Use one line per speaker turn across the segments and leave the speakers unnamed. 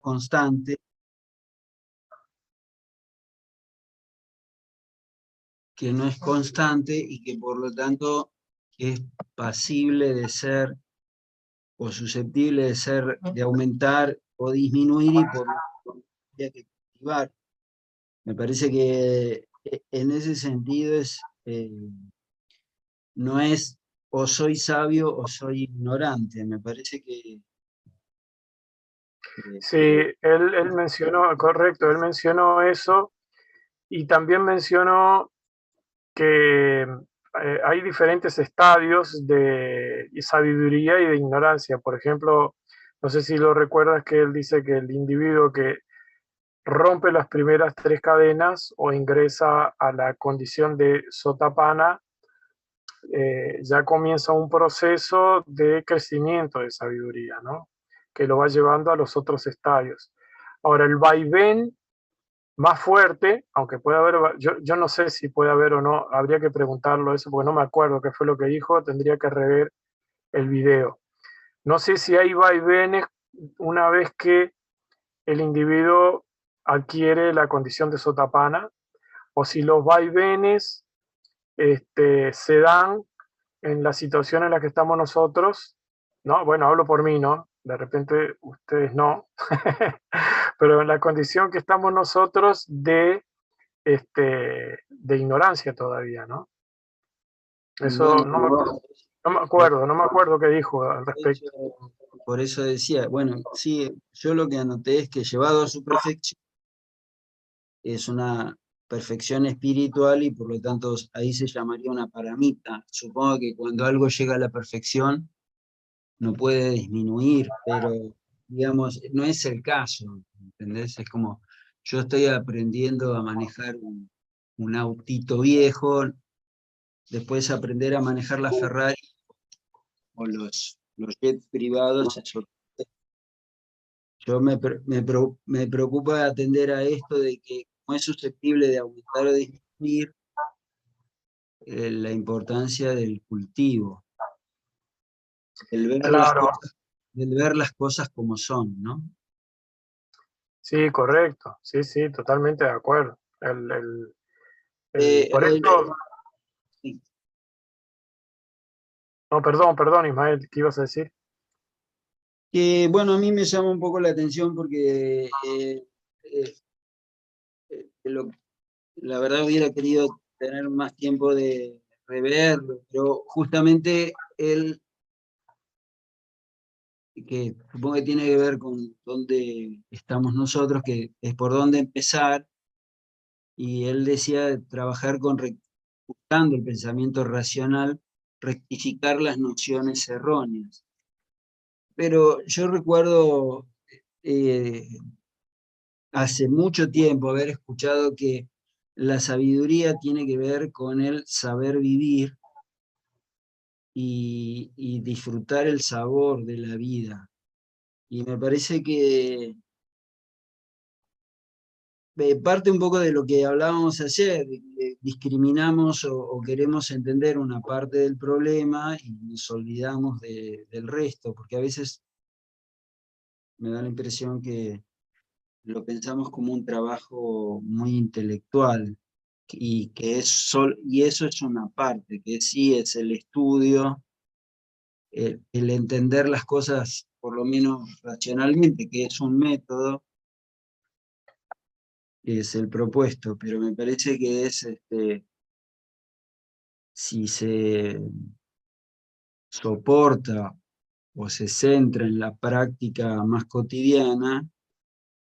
constante, y que por lo tanto es pasible de ser o susceptible de ser, de aumentar o disminuir, y por lo tanto habría que cultivar. Me parece que en ese sentido no es o soy sabio o soy ignorante. Me parece que
Sí, él mencionó, correcto, él mencionó eso y también mencionó que hay diferentes estadios de sabiduría y de ignorancia. Por ejemplo, no sé si lo recuerdas que él dice que el individuo que rompe las primeras tres cadenas o ingresa a la condición de Sotapanna, ya comienza un proceso de crecimiento de sabiduría, ¿no? Que lo va llevando a los otros estadios. Ahora, el vaivén más fuerte, aunque puede haber, yo no sé si puede haber o no, habría que preguntarlo eso, porque no me acuerdo qué fue lo que dijo, tendría que rever el video. No sé si hay vaivenes una vez que el individuo adquiere la condición de Sotapanna, o si los vaivenes se dan en la situación en la que estamos nosotros, ¿no? Bueno, hablo por mí, ¿no? De repente ustedes no, pero en la condición que estamos nosotros de ignorancia todavía, ¿no? Eso
bueno,
no me acuerdo qué dijo al respecto.
por eso decía, bueno, sí, yo lo que anoté es que llevado a su perfección es una perfección espiritual, y por lo tanto ahí se llamaría una paramita. Supongo que cuando algo llega a la perfección no puede disminuir, pero digamos, no es el caso, ¿entendés? Es como, yo estoy aprendiendo a manejar un autito viejo, después aprender a manejar la Ferrari o los jets privados. Yo me preocupa atender a esto de que como es susceptible de aumentar o disminuir, la importancia del cultivo,
Claro,
del ver las cosas como son, ¿no?
sí, correcto, sí, sí, totalmente de acuerdo.
Eh,
Por
el-
esto,
sí.
no, perdón, Ismael, ¿qué ibas a decir?
Que bueno, a mí me llama un poco la atención porque eh, la verdad hubiera querido tener más tiempo de reverlo, pero justamente él, que supongo que tiene que ver con dónde estamos nosotros, que es por dónde empezar, y él decía trabajar buscando el pensamiento racional, rectificar las nociones erróneas. Pero yo recuerdo eh, hace mucho tiempo haber escuchado que la sabiduría tiene que ver con el saber vivir y disfrutar el sabor de la vida. Y me parece que parte un poco de lo que hablábamos ayer, de que discriminamos o queremos entender una parte del problema y nos olvidamos del resto, porque a veces me da la impresión que lo pensamos como un trabajo muy intelectual, y eso es una parte, que sí es el estudio, el entender las cosas por lo menos racionalmente, que es un método, que es el propuesto, pero me parece que si se soporta o se centra en la práctica más cotidiana,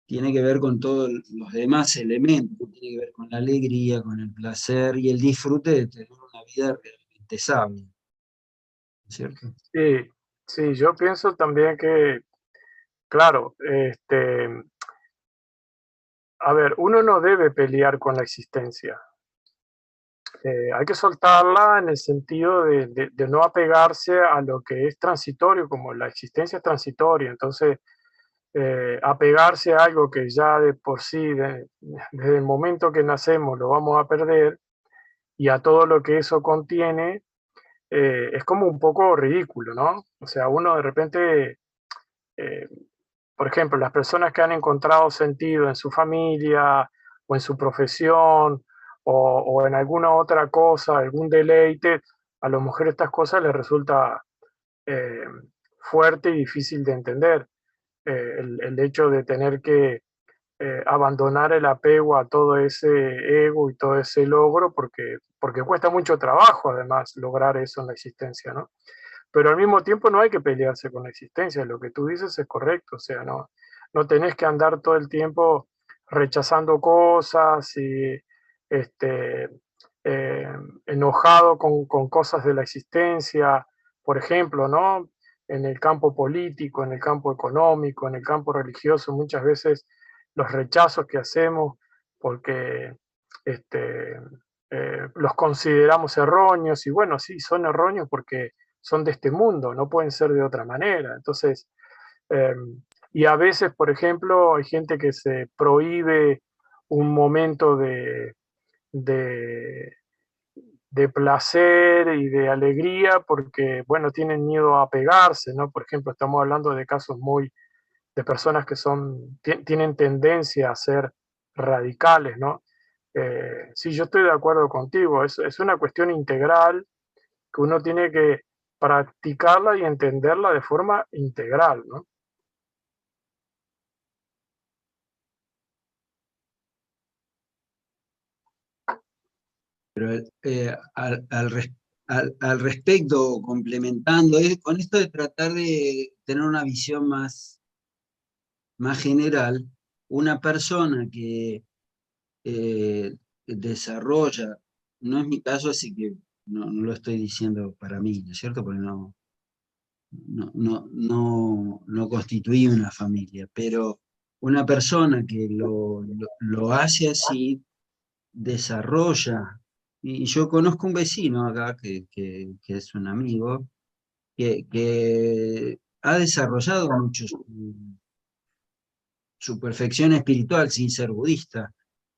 tiene que ver con todos los demás elementos, tiene que ver con la alegría, con el placer y el disfrute de tener una vida realmente sabia, ¿no es cierto?
Sí, sí, yo pienso también que, claro, a ver, uno no debe pelear con la existencia. Hay que soltarla en el sentido de no apegarse a lo que es transitorio, como la existencia es transitoria. Entonces, apegarse a algo que ya de por sí, desde el momento que nacemos, lo vamos a perder, y a todo lo que eso contiene, es como un poco ridículo, ¿no? O sea, uno de repente, eh, por ejemplo, las personas que han encontrado sentido en su familia o en su profesión o en alguna otra cosa, algún deleite, a las mujeres estas cosas les resulta eh, fuerte y difícil de entender. El hecho de tener que abandonar el apego a todo ese ego y todo ese logro, porque cuesta mucho trabajo además lograr eso en la existencia, ¿no? Pero al mismo tiempo no hay que pelearse con la existencia, lo que tú dices es correcto, o sea, no tenés que andar todo el tiempo rechazando cosas y este, eh, enojado con cosas de la existencia, por ejemplo, ¿no? En el campo político, en el campo económico, en el campo religioso, muchas veces los rechazos que hacemos porque este, los consideramos erróneos, y bueno, sí, son erróneos porque son de este mundo, no pueden ser de otra manera. Entonces, eh, y a veces, por ejemplo, hay gente que se prohíbe un momento de, de placer y de alegría porque, bueno, tienen miedo a pegarse, ¿no? Por ejemplo, estamos hablando de casos muy de personas que tienen tendencia a ser radicales, ¿no? Sí, yo estoy de acuerdo contigo, es una cuestión integral que uno tiene que practicarla y entenderla de forma integral, ¿no?
Pero al respecto, complementando, con esto de tratar de tener una visión más general, una persona que desarrolla, no es mi caso, así que no lo estoy diciendo para mí, ¿no es cierto? Porque no constituí una familia, pero una persona que lo hace así, desarrolla, y yo conozco un vecino acá que es un amigo, que ha desarrollado mucho su perfección espiritual sin ser budista.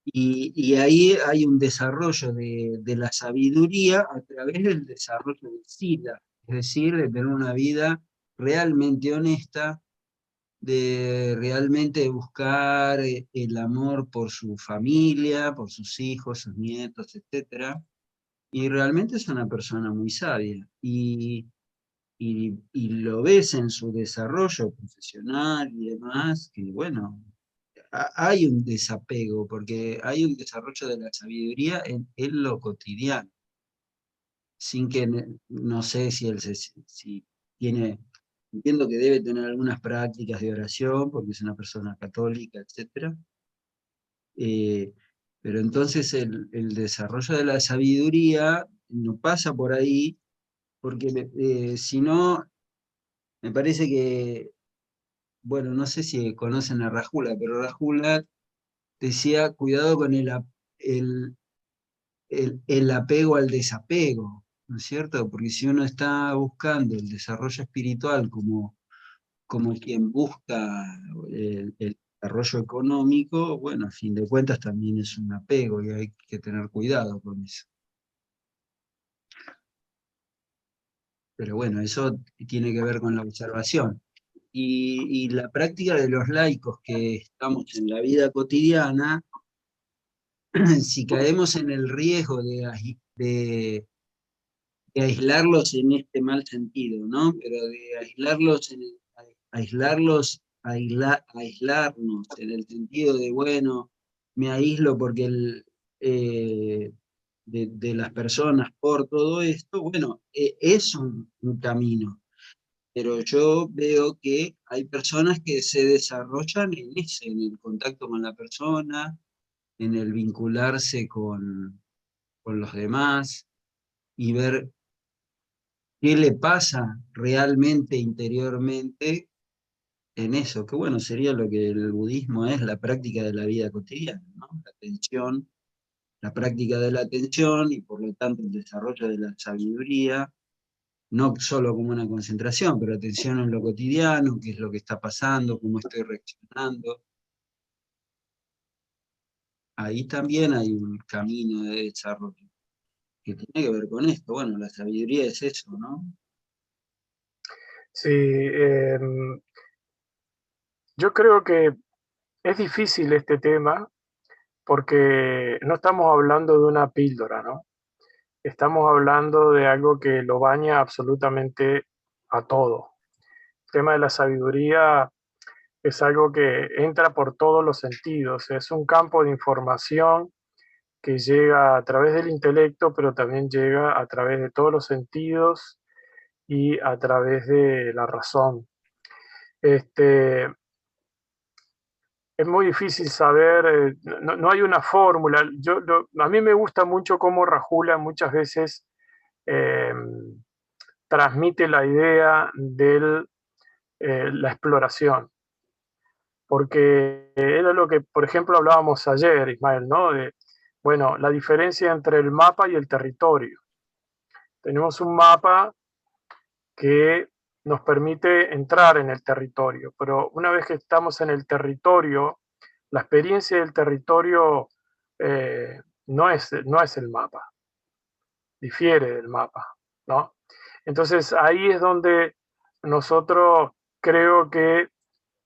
Y ahí hay un desarrollo de la sabiduría a través del desarrollo del sila, es decir, de tener una vida realmente honesta, de realmente buscar el amor por su familia, por sus hijos, sus nietos, etc. Y realmente es una persona muy sabia. Y lo ves en su desarrollo profesional y demás, que bueno, hay un desapego, porque hay un desarrollo de la sabiduría en lo cotidiano, sin que, no sé si él si tiene, entiendo que debe tener algunas prácticas de oración, porque es una persona católica, etc. Eh, pero entonces el desarrollo de la sabiduría no pasa por ahí, porque si no, me parece que, bueno, no sé si conocen a Rajula, pero Rajula decía, cuidado con el, el apego al desapego, ¿no es cierto? Porque si uno está buscando el desarrollo espiritual como quien busca el desarrollo económico, bueno, a fin de cuentas también es un apego y hay que tener cuidado con eso. Pero bueno, eso tiene que ver con la observación. Y la práctica de los laicos que estamos en la vida cotidiana, si caemos en el riesgo de aislarlos en este mal sentido, ¿no? Pero de aislarlos, aislarnos en el sentido de, bueno, me aíslo porque de las personas por todo esto, bueno, es un camino. Pero yo veo que hay personas que se desarrollan en ese, en el contacto con la persona, en el vincularse con los demás y ver qué le pasa realmente interiormente en eso, que bueno, sería lo que el budismo es la práctica de la vida cotidiana, ¿no? La atención, la práctica de la atención y por lo tanto el desarrollo de la sabiduría, no solo como una concentración, pero atención en lo cotidiano, qué es lo que está pasando, cómo estoy reaccionando. Ahí también hay un camino de desarrollo que tiene que ver con esto. Bueno, la sabiduría es eso, ¿no?
Sí, Yo creo que es difícil este tema porque no estamos hablando de una píldora, ¿no? Estamos hablando de algo que lo baña absolutamente a todo. El tema de la sabiduría es algo que entra por todos los sentidos, es un campo de información que llega a través del intelecto, pero también llega a través de todos los sentidos y a través de la razón. Este, es muy difícil saber, no hay una fórmula. A mí me gusta mucho cómo Rajula muchas veces eh, transmite la idea de la exploración, porque era lo que, por ejemplo, hablábamos ayer, Ismael, ¿no? De, bueno, la diferencia entre el mapa y el territorio. Tenemos un mapa que nos permite entrar en el territorio, pero una vez que estamos en el territorio, la experiencia del territorio no es el mapa, difiere del mapa, ¿no? Entonces ahí es donde nosotros creo que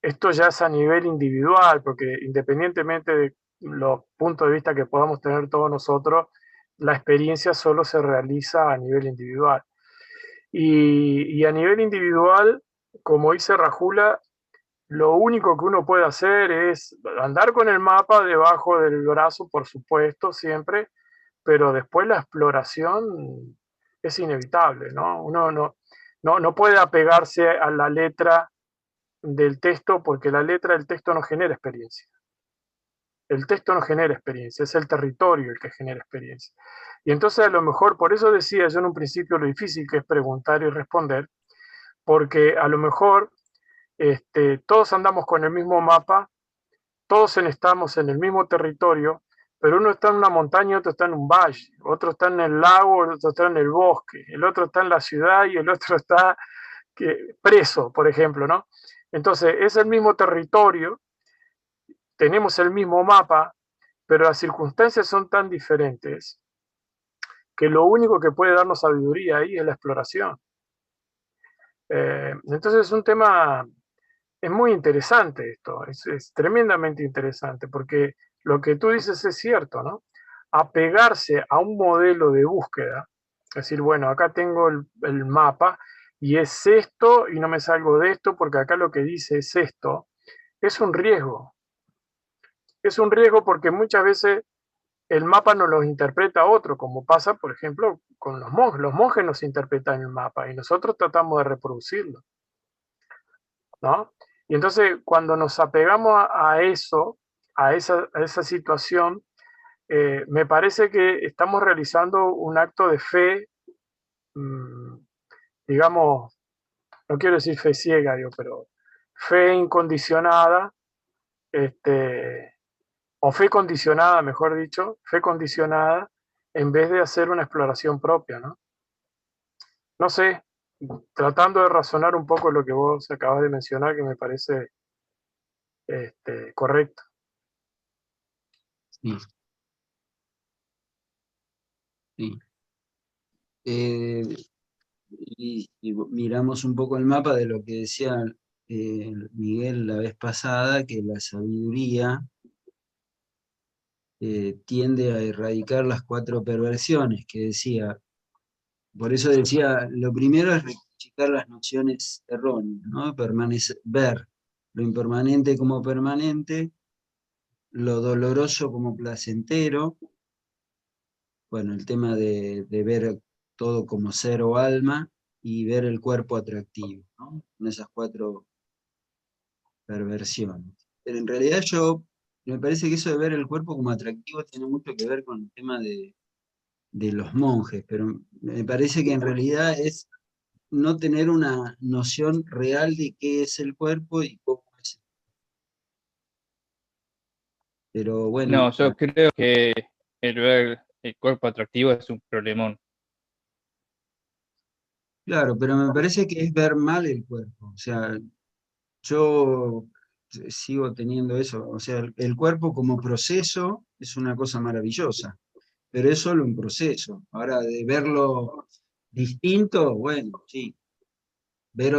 esto ya es a nivel individual, porque independientemente de los puntos de vista que podamos tener todos nosotros, la experiencia solo se realiza a nivel individual. Y a nivel individual, como dice Rajula, lo único que uno puede hacer es andar con el mapa debajo del brazo, por supuesto, siempre, pero después la exploración es inevitable, ¿no? Uno no puede apegarse a la letra del texto porque la letra del texto no genera experiencia. El texto no genera experiencia, es el territorio el que genera experiencia. Y entonces a lo mejor, por eso decía yo en un principio lo difícil que es preguntar y responder, porque a lo mejor todos andamos con el mismo mapa, todos estamos en el mismo territorio, pero uno está en una montaña, otro está en un valle, otro está en el lago, el otro está en el bosque, el otro está en la ciudad y el otro está preso, por ejemplo, ¿no? Entonces, es el mismo territorio, tenemos el mismo mapa, pero las circunstancias son tan diferentes que lo único que puede darnos sabiduría ahí es la exploración. Entonces es un tema, es muy interesante esto, es tremendamente interesante, porque lo que tú dices es cierto, ¿no? Apegarse a un modelo de búsqueda, es decir, bueno, acá tengo el mapa y es esto y no me salgo de esto porque acá lo que dice es esto, es un riesgo. Es un riesgo porque muchas veces el mapa nos lo interpreta otro, como pasa, por ejemplo, con los monjes. Los monjes nos interpretan el mapa y nosotros tratamos de reproducirlo, ¿no? Y entonces, cuando nos apegamos a eso, a esa situación, me parece que estamos realizando un acto de fe, mmm, digamos, no quiero decir fe ciega, digo, pero fe incondicionada, o fe condicionada, mejor dicho, fe condicionada, en vez de hacer una exploración propia, ¿no? No sé, tratando de razonar un poco lo que vos acabas de mencionar, que me parece correcto.
Sí, sí. Y miramos un poco el mapa de lo que decía Miguel la vez pasada, que la sabiduría tiende a erradicar las 4 perversiones que decía. Por eso decía, lo primero es rectificar las nociones erróneas, ¿no? Ver lo impermanente como permanente, lo doloroso como placentero, bueno, el tema de ver todo como ser o alma, y ver el cuerpo atractivo, ¿no? En esas 4 perversiones. Pero en realidad me parece que eso de ver el cuerpo como atractivo tiene mucho que ver con el tema de los monjes, pero me parece que en realidad es no tener una noción real de qué es el cuerpo y cómo es. Pero bueno,
No, yo creo que el ver el cuerpo atractivo es un problemón.
claro, pero me parece que es ver mal el cuerpo. O sea, yo sigo teniendo eso. O sea, el cuerpo como proceso es una cosa maravillosa, pero es solo un proceso. Ahora, de verlo distinto, bueno, sí. Ver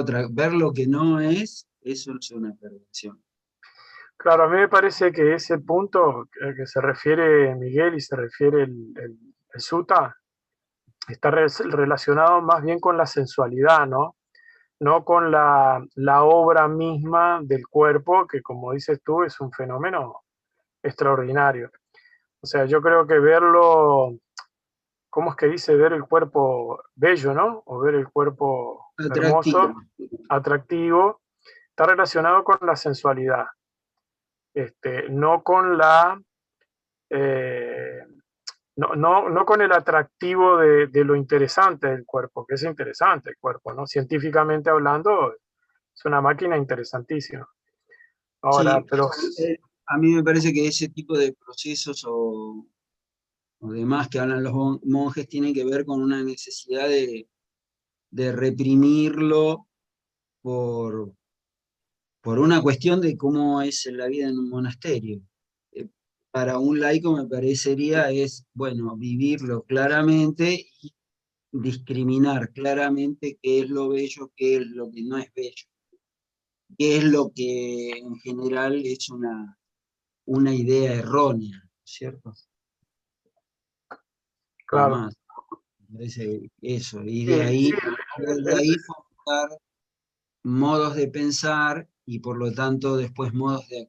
lo que no es, eso es una perversión.
Claro, a mí me parece que ese punto al que se refiere Miguel y se refiere el sutta está relacionado más bien con la sensualidad, ¿no? No con la obra misma del cuerpo, que como dices tú, es un fenómeno extraordinario. O sea, yo creo que verlo, ¿cómo es que dice? Ver el cuerpo bello, ¿no? O ver el cuerpo
Atractivo.
hermoso, atractivo, está relacionado con la sensualidad, no con la... eh, no con el atractivo de lo interesante del cuerpo, que es interesante el cuerpo, ¿no? Científicamente hablando, es una máquina interesantísima. Ahora,
Sí,
pero
a mí me parece que ese tipo de procesos o demás que hablan los monjes tienen que ver con una necesidad de reprimirlo por, por una cuestión de cómo es la vida en un monasterio. Para un laico me parecería bueno, vivirlo claramente y discriminar claramente qué es lo bello, qué es lo que no es bello, qué es lo que en general es una idea errónea, ¿cierto? Nada
claro,
más, me parece eso, y
sí, sí,
de ahí fomentar modos de pensar y por lo tanto después modos de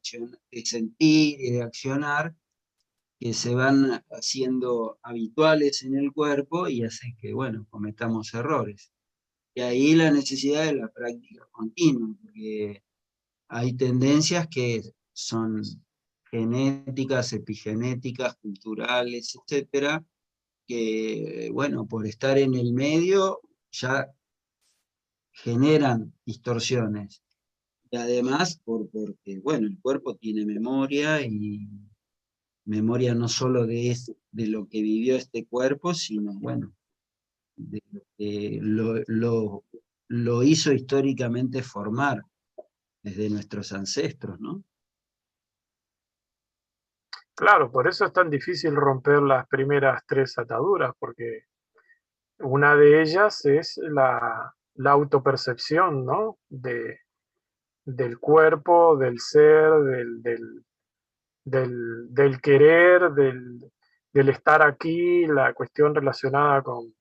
sentir y de accionar que se van haciendo habituales en el cuerpo y hacen que, bueno, cometamos errores. Y ahí la necesidad de la práctica continua, porque hay tendencias que son genéticas, epigenéticas, culturales, etcétera, que, bueno, por estar en el medio ya generan distorsiones. Y además, porque, bueno, el cuerpo tiene memoria y memoria no solo de lo que vivió este cuerpo, sino, bueno, de lo que lo hizo históricamente formar desde nuestros ancestros, ¿no?
claro, por eso es tan difícil romper las primeras tres ataduras, porque una de ellas es la autopercepción, ¿no? Del cuerpo, del ser, del querer, del estar aquí, la cuestión relacionada con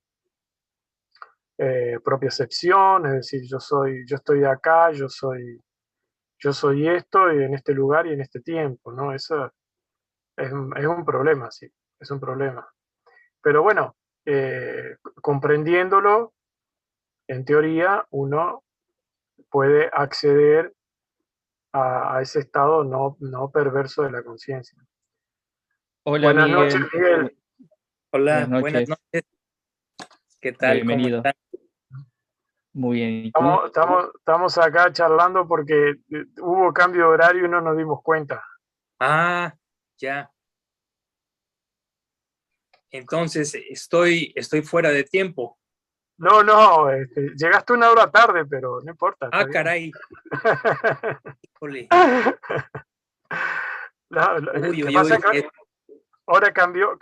propiocepción, es decir, yo estoy acá, yo soy esto y en este lugar y en este tiempo, ¿no? Eso es un problema, sí, es un problema. Pero bueno, comprendiéndolo, en teoría, uno puede acceder a ese estado no perverso de la conciencia.
Hola
Buenas noches,
Miguel,
Miguel.
buenas
Hola, buenas
noches,
noches. ¿Qué tal? ¿Cómo
bienvenido.
están?
Muy bien, ¿y tú?
Estamos acá charlando porque hubo cambio de horario y no nos dimos cuenta.
Ah, ya. Entonces estoy fuera de tiempo.
No, llegaste una hora tarde, pero no importa, está
Ah,
bien.
caray. Híjole.
Lo
Uy,
que
uy,
pasa es
uy.
que ahora cambió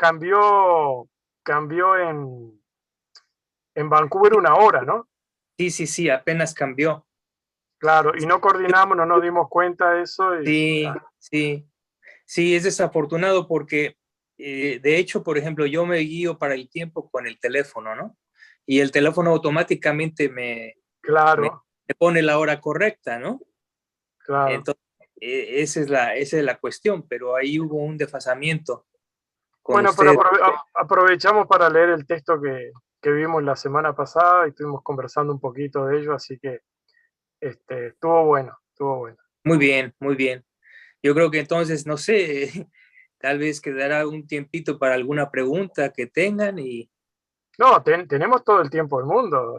en Vancouver una hora, ¿no?
Sí, apenas cambió.
Claro, y no coordinamos, no nos dimos cuenta de eso.
Sí, es desafortunado porque, de hecho, por ejemplo, yo me guío para el tiempo con el teléfono, ¿no? Y el teléfono automáticamente me
Claro,
pone la hora correcta, ¿no?
claro.
Entonces, esa es la cuestión, pero ahí hubo un desfasamiento con
Bueno, pero
usted.
aprovechamos para leer el texto que vimos la semana pasada y estuvimos conversando un poquito de ello, así que estuvo bueno, estuvo bueno.
Muy bien, muy bien. Yo creo que entonces, no sé, tal vez quedará un tiempito para alguna pregunta que tengan y...
No, tenemos todo el tiempo del mundo.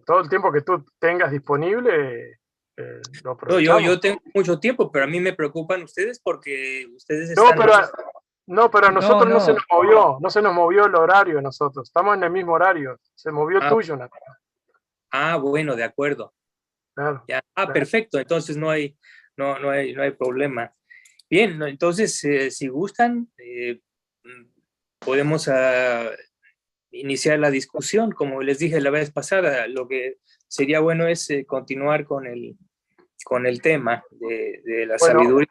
Todo el tiempo que tú tengas disponible, lo
No,
aprovechamos.
yo tengo mucho tiempo, pero a mí me preocupan ustedes porque ustedes
No,
están...
pero a nosotros no se
No,
nos movió, no se nos movió el horario a nosotros. Estamos en el mismo horario. Se movió el
Ah,
tuyo, Natalia.
bueno, de acuerdo.
Claro,
Ya.
claro.
Perfecto, entonces no hay problema. Bien, no, entonces, si gustan, podemos iniciar la discusión. Como les dije la vez pasada, lo que sería bueno es continuar con el tema de la
Bueno,
sabiduría.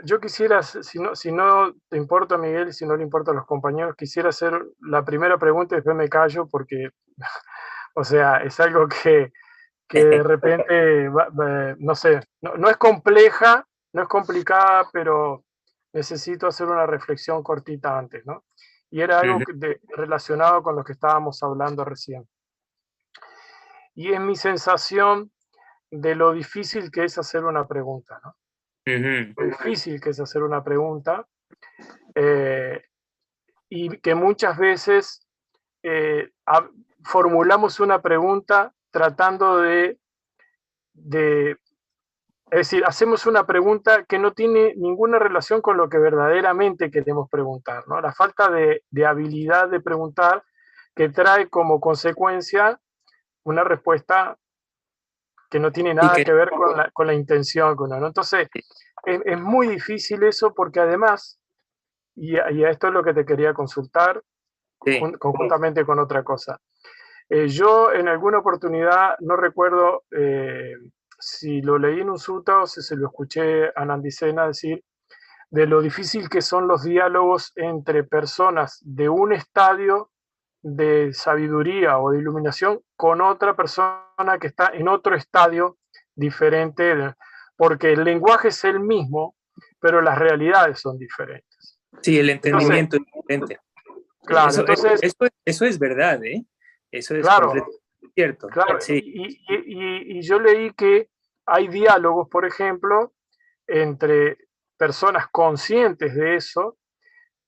Yo quisiera, si no te importa, Miguel, y si no le importa a los compañeros, quisiera hacer la primera pregunta y después me callo porque, o sea, es algo que de repente, no sé, no es compleja, no es complicada, pero necesito hacer una reflexión cortita antes, ¿no? Y era algo relacionado con lo que estábamos hablando recién. Y es mi sensación de lo difícil que es hacer una pregunta, ¿no? Lo difícil que es hacer una pregunta y que muchas veces formulamos una pregunta tratando de, es decir, hacemos una pregunta que no tiene ninguna relación con lo que verdaderamente queremos preguntar, ¿no? La falta de habilidad de preguntar que trae como consecuencia una respuesta que no tiene nada que ver con la intención, ¿no? Entonces, es muy difícil eso porque además, y a esto es lo que te quería consultar, conjuntamente con otra cosa. Yo en alguna oportunidad, no recuerdo si lo leí en un sutta o si se lo escuché a Nandisena decir, de lo difícil que son los diálogos entre personas de un estadio de sabiduría o de iluminación con otra persona que está en otro estadio diferente, porque el lenguaje es el mismo, pero las realidades son diferentes.
Sí, el entendimiento es diferente.
Claro, entonces...
Eso es verdad, ¿eh? Eso es
claro,
cierto.
Claro,
sí.
y yo leí que hay diálogos, por ejemplo, entre personas conscientes de eso,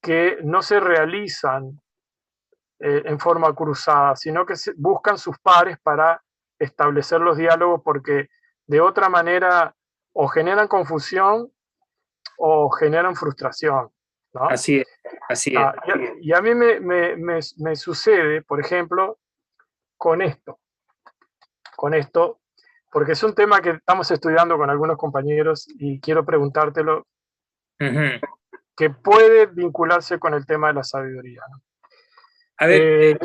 que no se realizan en forma cruzada, sino que buscan sus pares para establecer los diálogos, porque de otra manera o generan confusión o generan frustración, ¿no?
Así es, así es.
Y a mí me sucede, por ejemplo, con esto, porque es un tema que estamos estudiando con algunos compañeros y quiero preguntártelo, que puede vincularse con el tema de la sabiduría, ¿no?
A ver,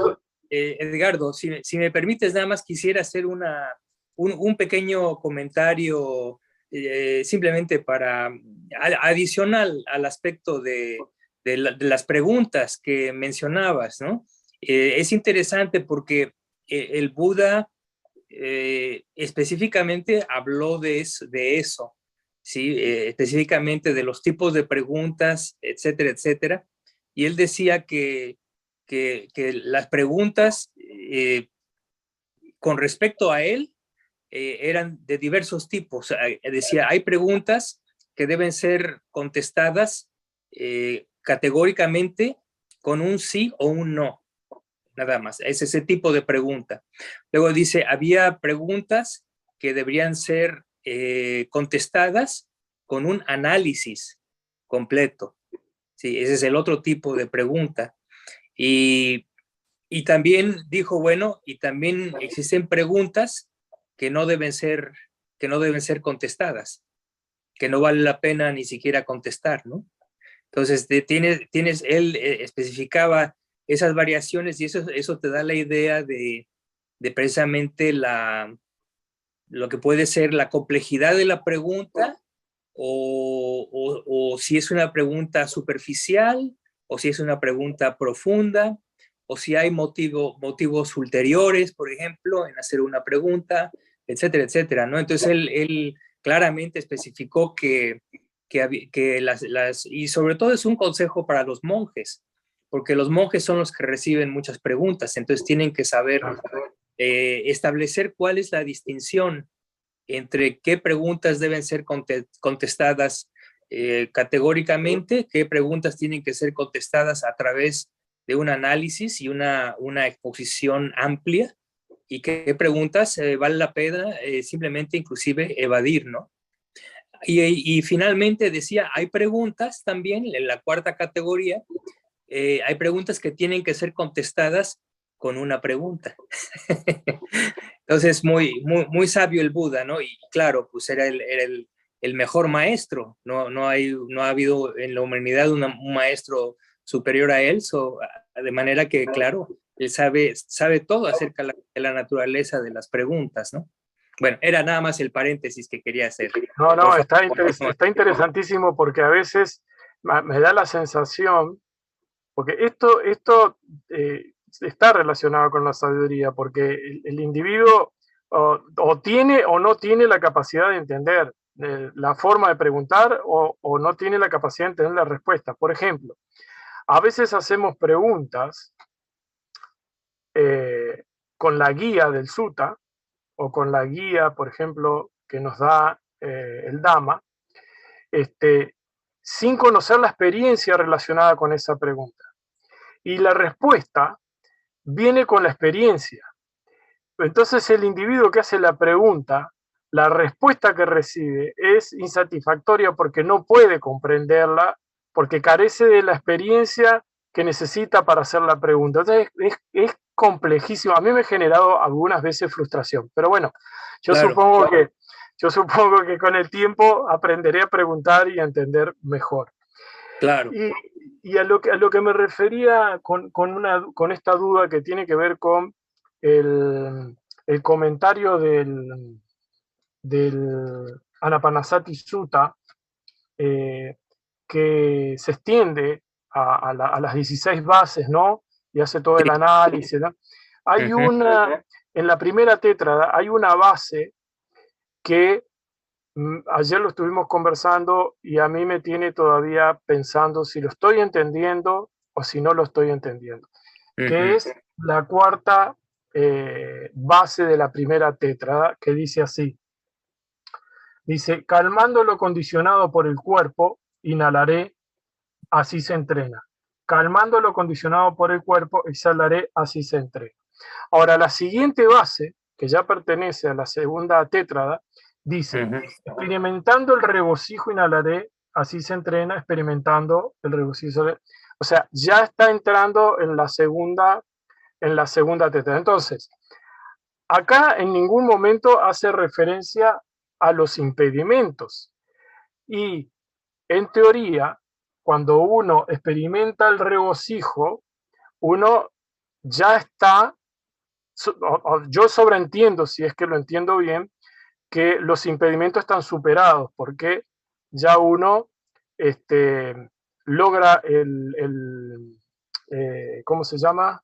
Edgardo, si me permites, nada más quisiera hacer un pequeño comentario simplemente para adicional al aspecto de las preguntas que mencionabas, ¿no? Es interesante porque el Buda específicamente habló de eso, ¿sí? Específicamente de los tipos de preguntas, etcétera, etcétera. Y él decía que las preguntas con respecto a él eran de diversos tipos. Decía, hay preguntas que deben ser contestadas categóricamente con un sí o un no. Nada más, es ese tipo de pregunta. Luego dice, había preguntas que deberían ser contestadas con un análisis completo. Sí, ese es el otro tipo de pregunta. Y también dijo, bueno, y también existen preguntas que no deben ser contestadas, que no vale la pena ni siquiera contestar, ¿no? Entonces, él especificaba esas variaciones y eso te da la idea de precisamente lo que puede ser la complejidad de la pregunta o si es una pregunta superficial o si es una pregunta profunda o si hay motivos ulteriores, por ejemplo, en hacer una pregunta, etcétera, etcétera, ¿no? Entonces, él claramente especificó que y sobre todo es un consejo para los monjes, porque los monjes son los que reciben muchas preguntas, entonces tienen que saber establecer cuál es la distinción entre qué preguntas deben ser contestadas categóricamente, qué preguntas tienen que ser contestadas a través de un análisis y una exposición amplia, y qué preguntas vale la pena simplemente inclusive evadir, ¿no? Y finalmente decía, hay preguntas también, en la cuarta categoría, hay preguntas que tienen que ser contestadas con una pregunta. Entonces, muy sabio el Buda, ¿no? Y claro, pues era el mejor maestro, no ha habido en la humanidad un maestro superior a él, de manera que, claro, él sabe todo acerca de la naturaleza de las preguntas, ¿no? Bueno, era nada más el paréntesis que quería hacer.
No, está interesantísimo porque a veces me da la sensación, porque esto está relacionado con la sabiduría, porque el individuo o tiene o no tiene la capacidad de entender la forma de preguntar o no tiene la capacidad de entender la respuesta. Por ejemplo, a veces hacemos preguntas con la guía del sutta o con la guía, por ejemplo, que nos da el Dhamma, sin conocer la experiencia relacionada con esa pregunta. Y la respuesta viene con la experiencia. Entonces el individuo que hace la pregunta, la respuesta que recibe es insatisfactoria porque no puede comprenderla, porque carece de la experiencia que necesita para hacer la pregunta. Entonces es complejísimo. A mí me ha generado algunas veces frustración. Pero bueno, yo supongo que con el tiempo aprenderé a preguntar y a entender mejor.
Claro.
Y a lo que me refería con esta duda que tiene que ver con el comentario del Anapanasati Sutta, que se extiende a las 16 bases, ¿no? Y hace todo el análisis, ¿no? Hay en la primera tétrada, hay una base que ayer lo estuvimos conversando y a mí me tiene todavía pensando si lo estoy entendiendo o si no lo estoy entendiendo, que es la cuarta base de la primera tétrada, que dice así. Dice, calmando lo condicionado por el cuerpo, inhalaré, así se entrena. Calmando lo condicionado por el cuerpo, exhalaré, así se entrena. Ahora, la siguiente base, que ya pertenece a la segunda tétrada, dice, experimentando el regocijo, inhalaré, así se entrena, experimentando el regocijo. O sea, ya está entrando en la segunda tétrada. Entonces, acá en ningún momento hace referencia a los impedimentos. Y en teoría, cuando uno experimenta el regocijo, uno ya está, yo sobreentiendo, si es que lo entiendo bien, que los impedimentos están superados, porque ya uno logra ¿cómo se llama?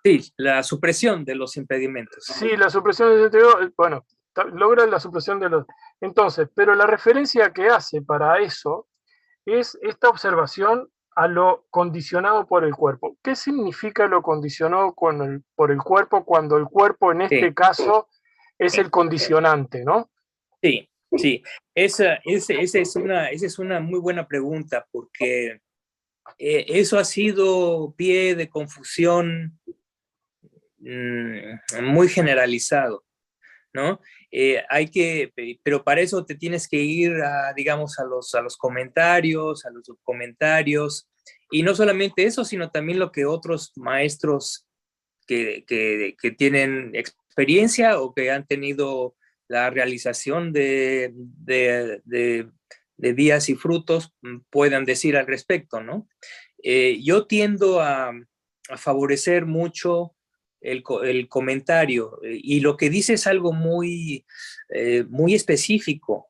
Sí, la supresión de los impedimentos.
Sí, la supresión del interior, bueno, logra la supresión de los... Entonces, pero la referencia que hace para eso es esta observación a lo condicionado por el cuerpo. ¿Qué significa lo condicionado por el cuerpo cuando el cuerpo en este caso es el condicionante, ¿no?
Sí, sí. Esa es una muy buena pregunta porque eso ha sido pie de confusión muy generalizado, ¿no? Pero para eso te tienes que ir digamos, a los comentarios, a los subcomentarios, y no solamente eso, sino también lo que otros maestros que tienen experiencia o que han tenido la realización de vías y frutos puedan decir al respecto, ¿no? Yo tiendo a favorecer mucho el comentario, y lo que dice es algo muy específico,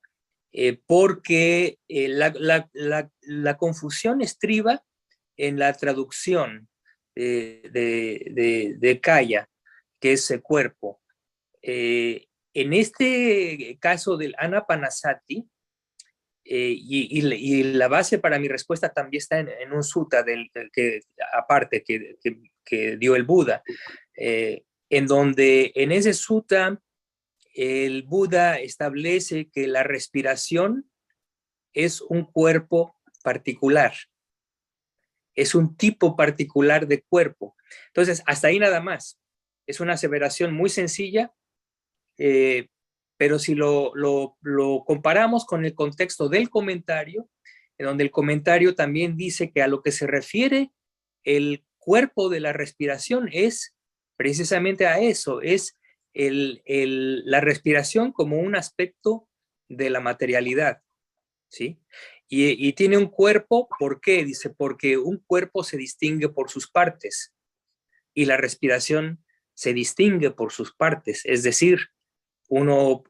porque la confusión estriba en la traducción de kaya, que es el cuerpo. En este caso del Anapanasati, y la base para mi respuesta también está en un sutta aparte que dio el Buda, en donde en ese sutta el Buda establece que la respiración es un cuerpo particular, es un tipo particular de cuerpo. Entonces, hasta ahí nada más. Es una aseveración muy sencilla, pero si lo comparamos con el contexto del comentario, en donde el comentario también dice que a lo que se refiere el cuerpo de la respiración es precisamente a eso, es la respiración como un aspecto de la materialidad, ¿sí? Y tiene un cuerpo, ¿por qué? Dice, porque un cuerpo se distingue por sus partes y la respiración se distingue por sus partes, es decir, uno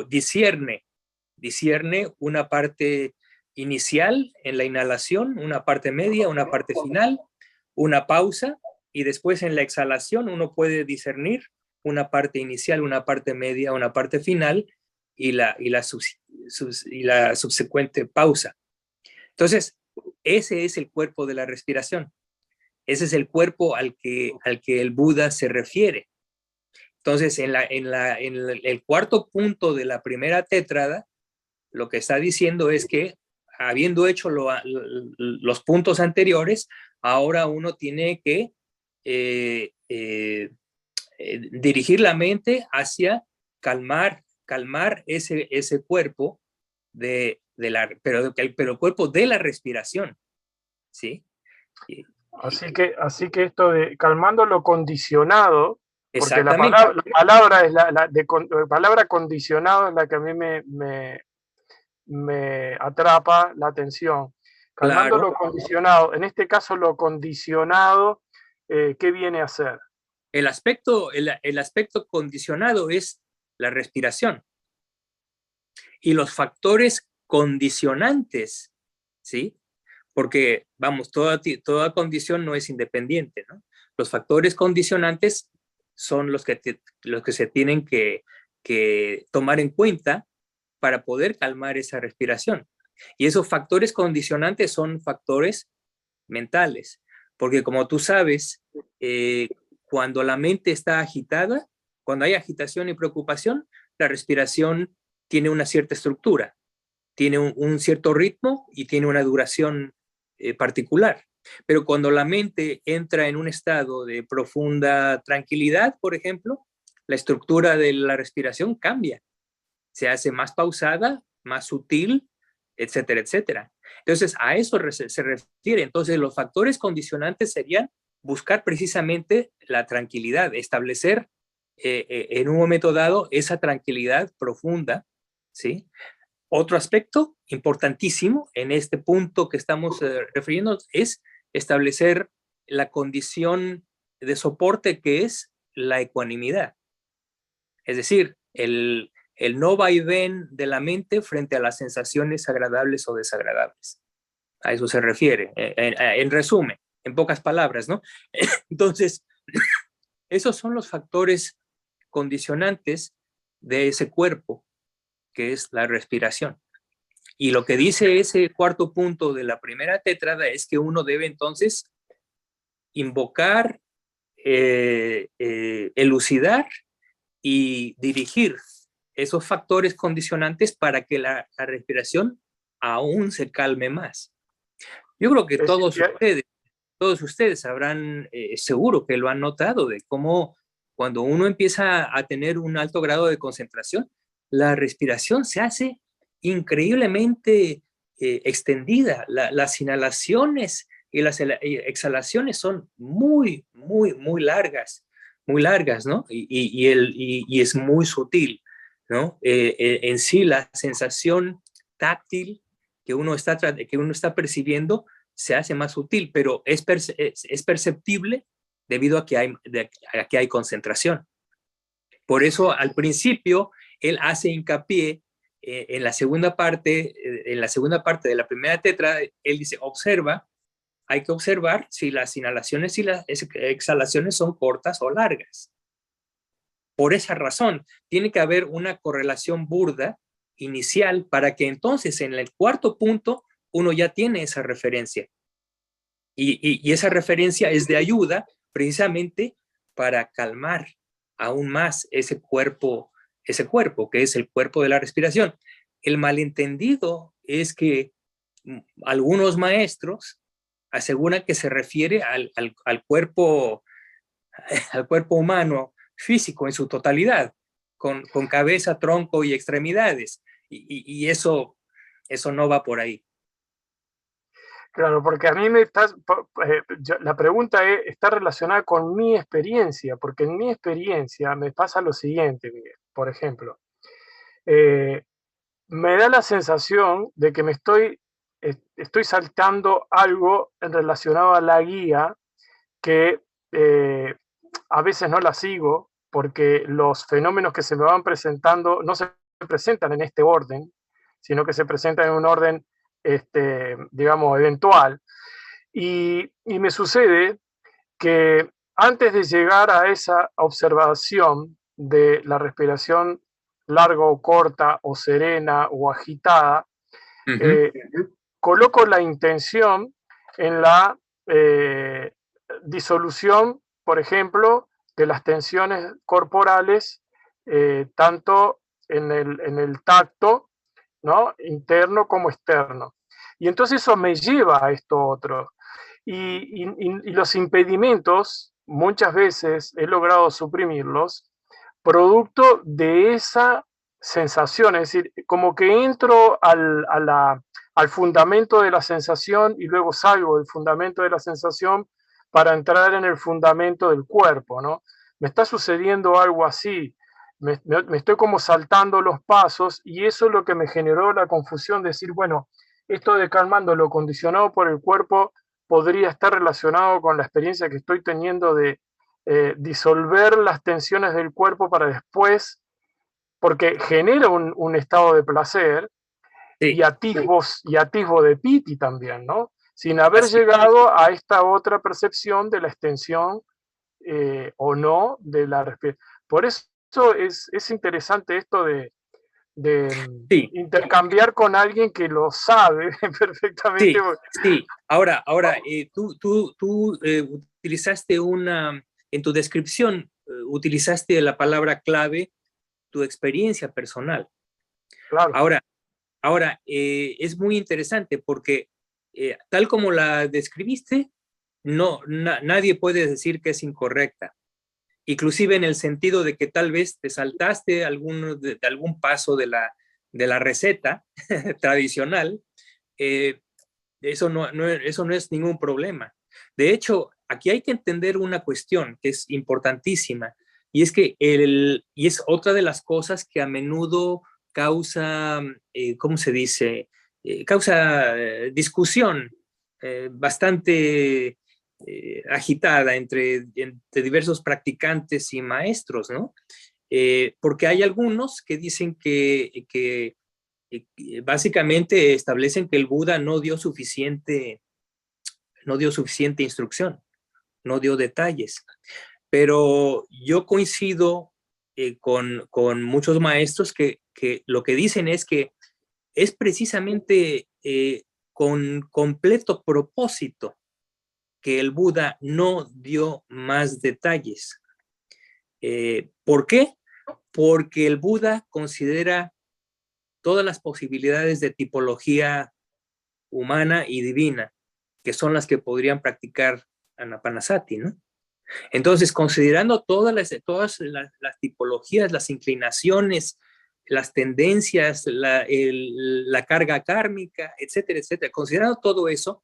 discierne una parte inicial en la inhalación, una parte media, una parte final, una pausa, y después en la exhalación uno puede discernir una parte inicial, una parte media, una parte final y la subsecuente pausa. Entonces, ese es el cuerpo de la respiración. Ese es el cuerpo al que el Buda se refiere. Entonces, en el cuarto punto de la primera tétrada, lo que está diciendo es que, habiendo hecho los puntos anteriores, ahora uno tiene que dirigir la mente hacia calmar ese cuerpo pero el cuerpo de la respiración, ¿sí?
Así que esto de calmando lo condicionado, porque la palabra condicionado es la que a mí me atrapa la atención. Calmando
Claro.
lo condicionado, en este caso lo condicionado, ¿qué viene a ser?
El aspecto condicionado es la respiración. Y los factores condicionantes, ¿sí? Porque, vamos, toda condición no es independiente, ¿no? Los factores condicionantes son los que se tienen que tomar en cuenta para poder calmar esa respiración. Y esos factores condicionantes son factores mentales, porque como tú sabes, cuando la mente está agitada, cuando hay agitación y preocupación, la respiración tiene una cierta estructura, tiene un cierto ritmo y tiene una duración particular. Pero cuando la mente entra en un estado de profunda tranquilidad, por ejemplo, la estructura de la respiración cambia. Se hace más pausada, más sutil, etcétera, etcétera. Entonces, a eso se refiere. Entonces, los factores condicionantes serían buscar precisamente la tranquilidad, establecer en un momento dado esa tranquilidad profunda, ¿sí? Otro aspecto importantísimo en este punto que estamos refiriendo es establecer la condición de soporte que es la ecuanimidad. Es decir, el no vaivén de la mente frente a las sensaciones agradables o desagradables. A eso se refiere, en resumen, en pocas palabras, ¿no? Entonces, esos son los factores condicionantes de ese cuerpo, que es la respiración. Y lo que dice ese cuarto punto de la primera tétrada es que uno debe entonces invocar, elucidar y dirigir esos factores condicionantes para que la respiración aún se calme más. Yo creo que todos ustedes sabrán, seguro que lo han notado, de cómo cuando uno empieza a tener un alto grado de concentración, la respiración se hace increíblemente extendida. Las inhalaciones y las exhalaciones son muy, muy, muy largas, ¿no? Y es muy sutil, ¿no? En sí, la sensación táctil que uno está percibiendo se hace más sutil, pero es perceptible debido a que hay concentración. Por eso, al principio, él hace hincapié en la segunda parte de la primera tétrada, él dice, hay que observar si las inhalaciones y las exhalaciones son cortas o largas. Por esa razón, tiene que haber una correlación burda inicial para que entonces en el cuarto punto uno ya tiene esa referencia. Y esa referencia es de ayuda precisamente para calmar aún más ese cuerpo que es el cuerpo de la respiración. El malentendido es que algunos maestros aseguran que se refiere al cuerpo humano físico en su totalidad, con cabeza, tronco y extremidades. Y eso no va por ahí.
Claro, porque a mí la pregunta está relacionada con mi experiencia, porque en mi experiencia me pasa lo siguiente, Miguel. Por ejemplo, me da la sensación de que estoy saltando algo relacionado a la guía que a veces no la sigo porque los fenómenos que se me van presentando no se presentan en este orden, sino que se presentan en un orden, digamos, eventual. Y me sucede que antes de llegar a esa observación de la respiración larga o corta, o serena o agitada, coloco la intención en la disolución, por ejemplo, de las tensiones corporales, tanto en el tacto, ¿no?, interno como externo. Y entonces eso me lleva a esto otro. Y los impedimentos, muchas veces he logrado suprimirlos, producto de esa sensación, es decir, como que entro al fundamento de la sensación y luego salgo del fundamento de la sensación para entrar en el fundamento del cuerpo, ¿no? Me está sucediendo algo así, me estoy como saltando los pasos, y eso es lo que me generó la confusión de decir, bueno, esto de calmando lo condicionado por el cuerpo podría estar relacionado con la experiencia que estoy teniendo de disolver las tensiones del cuerpo para después, porque genera un estado de placer, sí, y atisbo de piti también, ¿no? Sin haber llegado a esta otra percepción de la extensión o no de la respiración. Por eso es interesante esto de sí, intercambiar con alguien que lo sabe perfectamente.
Sí, sí. Ahora tú utilizaste en tu descripción, utilizaste la palabra clave, tu experiencia personal.
Claro.
Ahora es muy interesante porque tal como la describiste, nadie puede decir que es incorrecta. Inclusive en el sentido de que tal vez te saltaste de algún paso de la receta tradicional, eso no es ningún problema. De hecho, aquí hay que entender una cuestión que es importantísima, y es que y es otra de las cosas que a menudo causa, ¿cómo se dice? Causa discusión bastante agitada entre diversos practicantes y maestros, ¿no? Porque hay algunos que dicen que básicamente establecen que el Buda no dio suficiente instrucción, no dio detalles. Pero yo coincido con muchos maestros que lo que dicen es que es precisamente con completo propósito que el Buda no dio más detalles. ¿Por qué? Porque el Buda considera todas las posibilidades de tipología humana y divina, que son las que podrían practicar Anapanasati, ¿no? Entonces, considerando todas las tipologías, las inclinaciones, las tendencias, la carga kármica, etcétera, etcétera, considerando todo eso,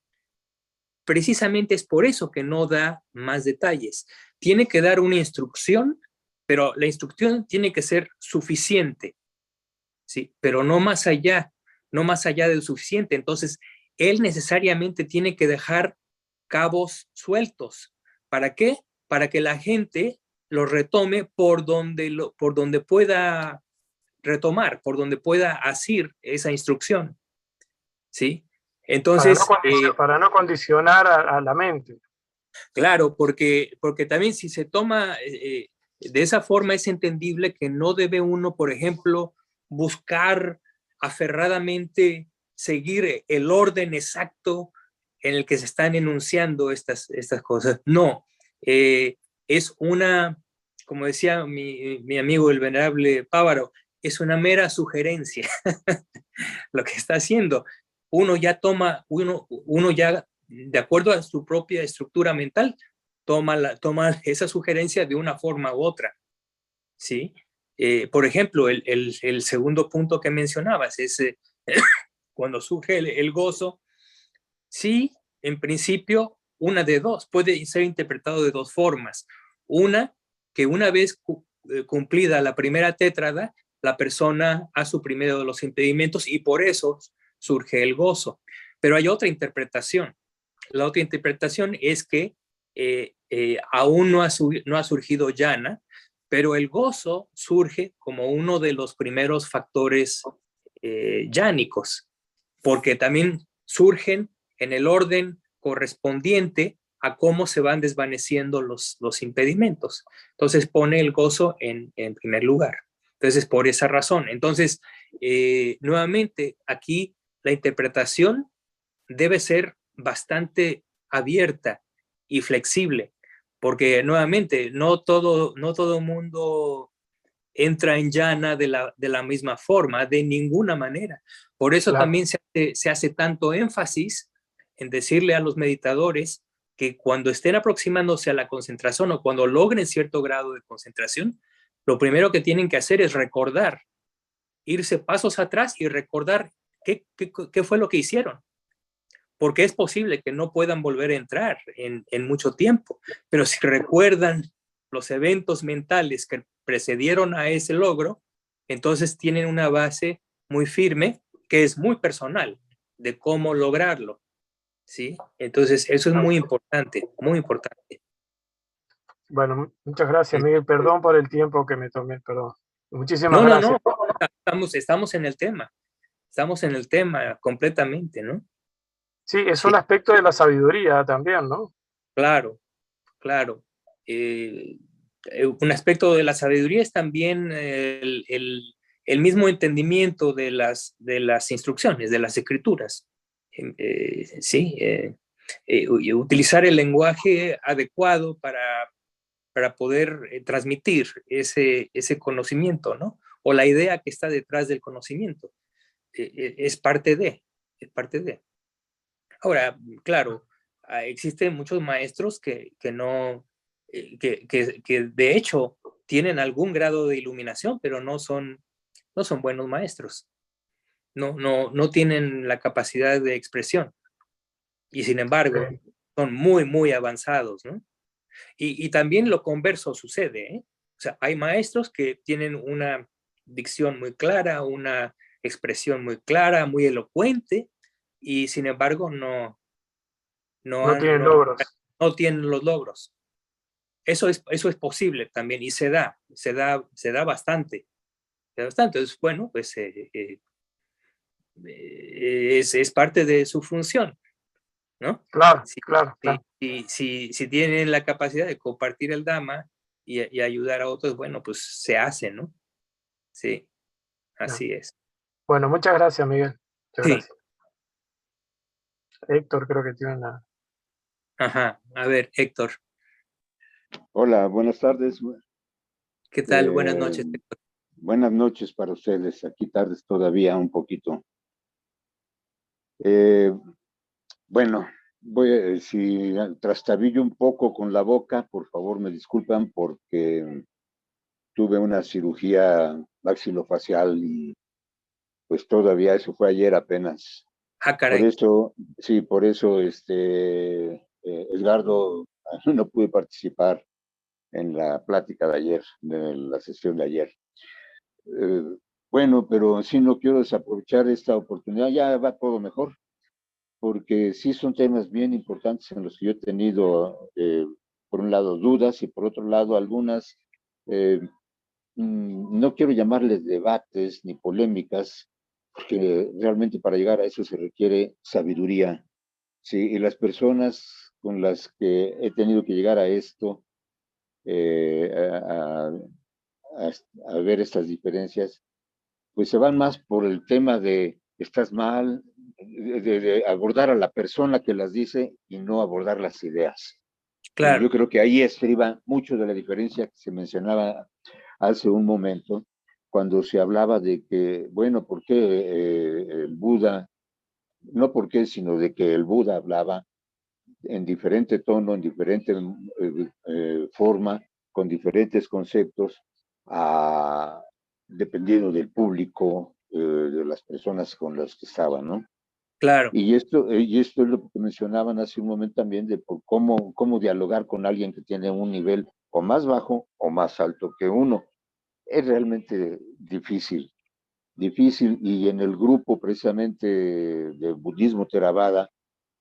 precisamente es por eso que no da más detalles. Tiene que dar una instrucción, pero la instrucción tiene que ser suficiente, ¿sí? Pero no más allá del suficiente. Entonces, él necesariamente tiene que dejar cabos sueltos. ¿Para qué? Para que la gente lo retome por donde pueda retomar, por donde pueda asir esa instrucción, ¿sí? Entonces,
para no condicionar a la mente.
Claro, porque también si se toma de esa forma es entendible que no debe uno, por ejemplo, buscar aferradamente seguir el orden exacto en el que se están enunciando estas cosas. No, es como decía mi amigo el venerable Pávaro, es una mera sugerencia lo que está haciendo. Uno ya, de acuerdo a su propia estructura mental, toma esa sugerencia de una forma u otra, ¿sí? Por ejemplo, el segundo punto que mencionabas es cuando surge el gozo, sí, en principio, una de dos, puede ser interpretado de dos formas. Una, que una vez cumplida la primera tétrada, la persona ha suprimido los impedimentos y por eso surge el gozo. Pero hay otra interpretación. La otra interpretación es que aún no ha surgido jhana, pero el gozo surge como uno de los primeros factores yánicos, porque también surgen en el orden correspondiente a cómo se van desvaneciendo los impedimentos. Entonces pone el gozo en primer lugar. Entonces, por esa razón. Entonces, nuevamente, aquí la interpretación debe ser bastante abierta y flexible, porque nuevamente no todo mundo entra en jhana de la misma forma, de ninguna manera. Por eso
Claro.
también se hace tanto énfasis en decirle a los meditadores que cuando estén aproximándose a la concentración o cuando logren cierto grado de concentración, lo primero que tienen que hacer es recordar, irse pasos atrás y recordar qué fue lo que hicieron. Porque es posible que no puedan volver a entrar en mucho tiempo, pero si recuerdan los eventos mentales que precedieron a ese logro, entonces tienen una base muy firme que es muy personal de cómo lograrlo, ¿sí? Entonces eso es muy importante, muy importante.
Bueno, muchas gracias, Miguel. Perdón por el tiempo que me tomé, perdón. Muchísimas
No,
gracias.
estamos en el tema completamente, ¿no?
Sí, es
Sí.
un aspecto de la sabiduría también, ¿no?
Claro. Un aspecto de la sabiduría es también el mismo entendimiento de las instrucciones, de las escrituras. Sí, utilizar el lenguaje adecuado para poder transmitir ese conocimiento, ¿no? O la idea que está detrás del conocimiento. Es parte de. Ahora, claro, existen muchos maestros que no, que de hecho tienen algún grado de iluminación, pero no son buenos maestros. No tienen la capacidad de expresión. Y sin embargo, son muy, muy avanzados, ¿no? Y también lo converso sucede, ¿eh? O sea, hay maestros que tienen una dicción muy clara, una expresión muy clara, muy elocuente, y sin embargo no
tienen logros.
no tienen los logros. Eso es posible también y se da bastante. Entonces, bueno, pues es parte de su función, ¿no?
Claro,
Si,
claro.
si tienen la capacidad de compartir el Dhamma y ayudar a otros, bueno, pues se hace, ¿no? Sí, así es.
Bueno, muchas gracias, Miguel. Muchas
Sí.
gracias. Héctor creo que tiene una...
Ajá, a ver, Héctor.
Hola, buenas tardes.
¿Qué tal? Buenas noches, Héctor.
Buenas noches para ustedes. Aquí tardes todavía un poquito. Bueno, si trastabillo un poco con la boca, por favor me disculpan porque tuve una cirugía maxilofacial y pues todavía eso fue ayer apenas.
Ah, caray.
Por eso, Edgardo, no pude participar en la plática de ayer, de la sesión de ayer. Bueno, pero sí no quiero desaprovechar esta oportunidad, ya va todo mejor, porque sí son temas bien importantes en los que yo he tenido, por un lado, dudas y por otro lado, algunas, no quiero llamarles debates ni polémicas, porque realmente para llegar a eso se requiere sabiduría, ¿sí? Y las personas con las que he tenido que llegar a esto, a ver estas diferencias, pues se van más por el tema de estás mal, de abordar a la persona que las dice y no abordar las ideas.
Claro.
Y yo creo que ahí estriba mucho de la diferencia que se mencionaba hace un momento, cuando se hablaba de que, bueno, ¿por qué el Buda? No por qué, sino de que el Buda hablaba en diferente tono, en diferente forma, con diferentes conceptos, dependiendo del público, de las personas con las que estaban, ¿no?
Claro.
Y esto es lo que mencionaban hace un momento también, de por cómo dialogar con alguien que tiene un nivel o más bajo o más alto que uno. Es realmente difícil, y en el grupo precisamente de budismo Theravada,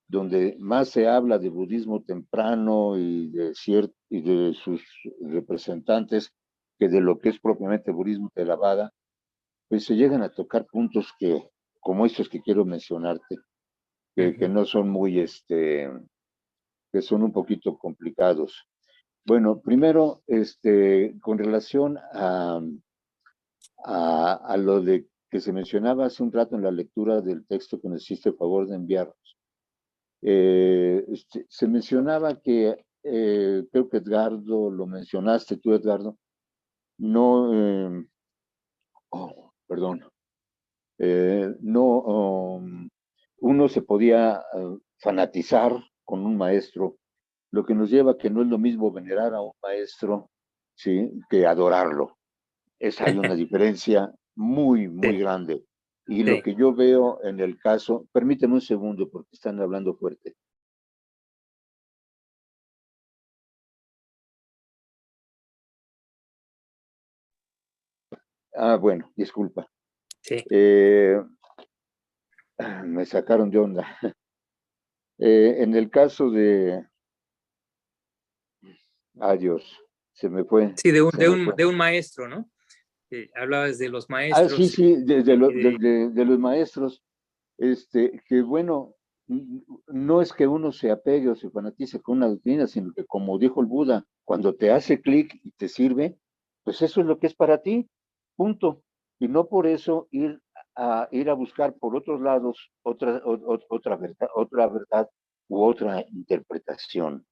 donde más se habla de budismo temprano y de sus representantes que de lo que es propiamente budismo Theravada, pues se llegan a tocar puntos como estos que quiero mencionarte, que no son muy, que son un poquito complicados. Bueno, primero, con relación a lo de que se mencionaba hace un rato en la lectura del texto que nos hiciste el favor de enviarnos. Se mencionaba que, creo que Edgardo, lo mencionaste tú, Edgardo, no, perdón, no, uno se podía fanatizar con un maestro, lo que nos lleva a que no es lo mismo venerar a un maestro, ¿sí?, que adorarlo. Hay una diferencia muy, muy grande. Y lo que yo veo en el caso, permíteme un segundo porque están hablando fuerte. Bueno, disculpa.
Sí.
Me sacaron de onda. En el caso de... Adiós, se me fue.
Sí, de un maestro, ¿no? Hablabas de los maestros.
Sí, sí, de los maestros. Que bueno, no es que uno se apegue o se fanatice con una doctrina, sino que, como dijo el Buda, cuando te hace clic y te sirve, pues eso es lo que es para ti, punto. Y no por eso ir a buscar por otros lados otra verdad u otra interpretación,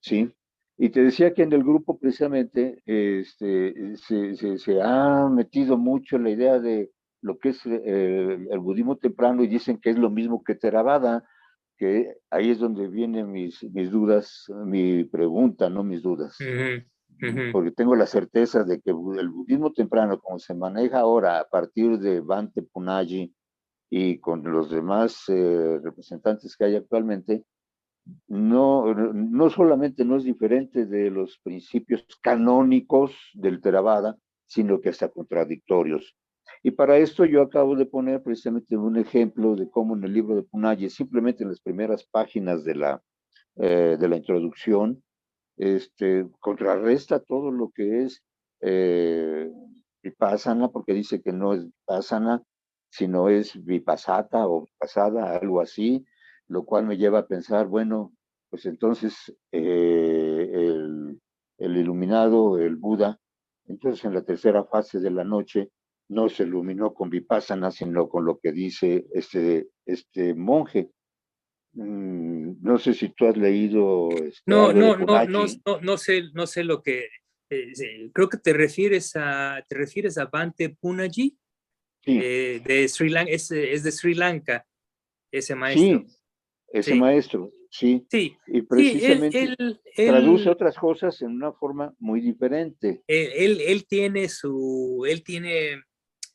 ¿sí? Y te decía que en el grupo precisamente se ha metido mucho la idea de lo que es el budismo temprano, y dicen que es lo mismo que Theravada, que ahí es donde vienen mis dudas, mi pregunta, no mis dudas. Porque tengo la certeza de que el budismo temprano, como se maneja ahora a partir de Bhante Punjabi y con los demás representantes que hay actualmente, no solamente no es diferente de los principios canónicos del Theravada, sino que hasta contradictorios. Y para esto yo acabo de poner precisamente un ejemplo de cómo en el libro de Punjabi, simplemente en las primeras páginas de la introducción, contrarresta todo lo que es Vipassana, porque dice que no es Vipassana, sino es Vipassata o Vipassada, algo así, lo cual me lleva a pensar, bueno, pues entonces el iluminado, el Buda, entonces en la tercera fase de la noche no se iluminó con Vipassana, sino con lo que dice este monje. No sé si tú has leído
no sé lo que creo que te refieres a Bhante Punjabi,
sí.
De Sri Lanka, es de Sri Lanka, ese maestro.
Sí, ese maestro, sí.
Sí,
y precisamente
él
traduce otras cosas en una forma muy diferente.
Él tiene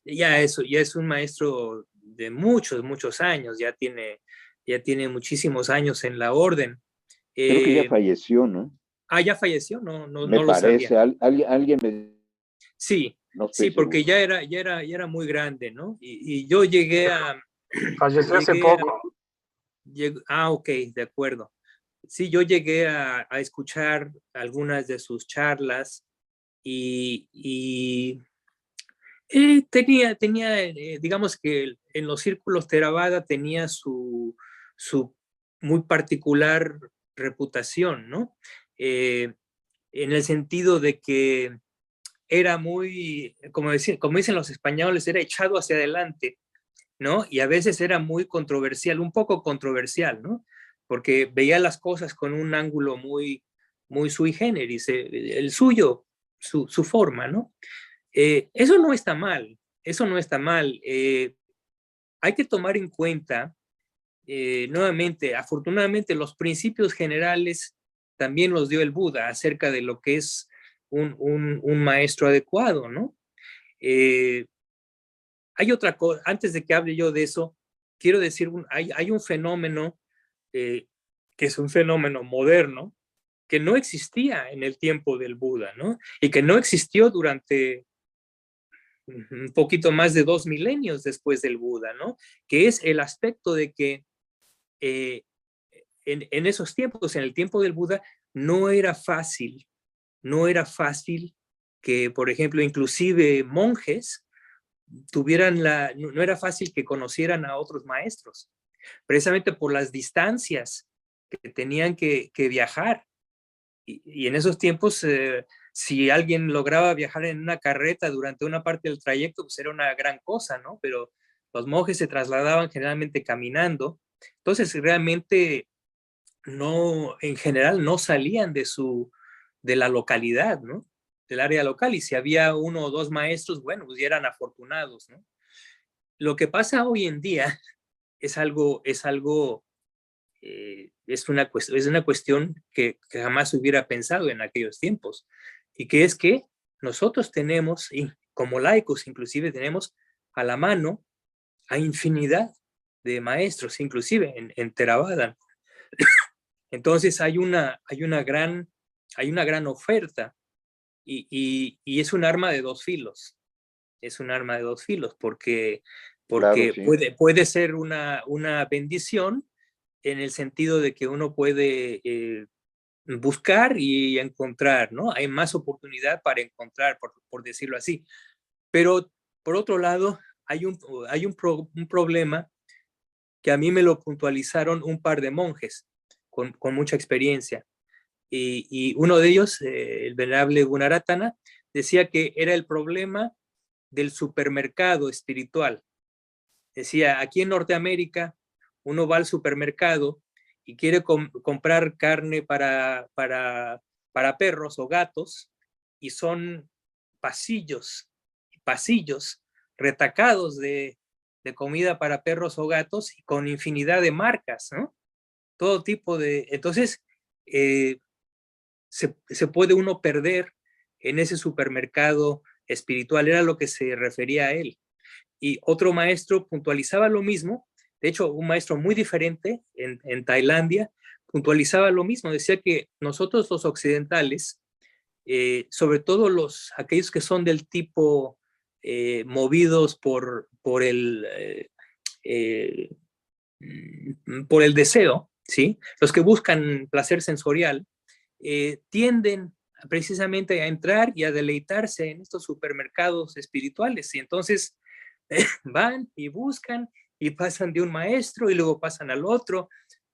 ya es un maestro de muchos años, ya tiene muchísimos años en la orden.
Creo que ya falleció, ¿no?
Ya falleció, no
me
lo
parece,
sabía.
Alguien me...
Sí,
no
sí, porque ya era muy grande, ¿no? Y yo llegué a...
Falleció hace poco.
Ok, de acuerdo. Sí, yo llegué a escuchar algunas de sus charlas y tenía digamos que en los círculos Theravada tenía su muy particular reputación, ¿no? En el sentido de que era muy, como dicen los españoles, era echado hacia adelante, ¿no? Y a veces era muy controversial, un poco controversial, ¿no? Porque veía las cosas con un ángulo muy sui generis, el suyo, su forma, ¿no? Eso no está mal, hay que tomar en cuenta, nuevamente, afortunadamente, los principios generales también los dio el Buda acerca de lo que es un maestro adecuado, ¿no? Hay otra cosa, antes de que hable yo de eso, quiero decir, hay un fenómeno que es un fenómeno moderno, que no existía en el tiempo del Buda, ¿no? Y que no existió durante un poquito más de 2 milenios después del Buda, ¿no? Que es el aspecto de que en esos tiempos, en el tiempo del Buda, no era fácil que, por ejemplo, inclusive monjes tuvieran no era fácil que conocieran a otros maestros, precisamente por las distancias que tenían que viajar. Y en esos tiempos, si alguien lograba viajar en una carreta durante una parte del trayecto, pues era una gran cosa, ¿no? Pero los monjes se trasladaban generalmente caminando, entonces realmente en general no salían de la localidad, ¿no? Del área local, y si había uno o dos maestros, bueno, pues ya eran afortunados, ¿no? Lo que pasa hoy en día es una cuestión que jamás hubiera pensado en aquellos tiempos, y que es que nosotros tenemos, y como laicos inclusive, tenemos a la mano a infinidad de maestros, inclusive en Theravada. Entonces hay una gran oferta, y es un arma de dos filos. Es un arma de dos filos, porque
Claro, sí.
puede ser una bendición, en el sentido de que uno puede buscar y encontrar, ¿no? Hay más oportunidad para encontrar, por decirlo así. Pero, por otro lado, hay un problema que a mí me lo puntualizaron un par de monjes con mucha experiencia. Y uno de ellos, el venerable Gunaratana, decía que era el problema del supermercado espiritual. Decía, aquí en Norteamérica, uno va al supermercado y quiere comprar carne para perros o gatos, y son pasillos retacados de comida para perros o gatos, y con infinidad de marcas, ¿no? Todo tipo de... Entonces, se puede uno perder en ese supermercado espiritual, era lo que se refería a él. Y otro maestro puntualizaba lo mismo, de hecho, un maestro muy diferente en Tailandia, puntualizaba lo mismo, decía que nosotros los occidentales, sobre todo aquellos que son del tipo movidos por el deseo, ¿sí? Los que buscan placer sensorial, tienden precisamente a entrar y a deleitarse en estos supermercados espirituales, y entonces van y buscan y pasan de un maestro y luego pasan al otro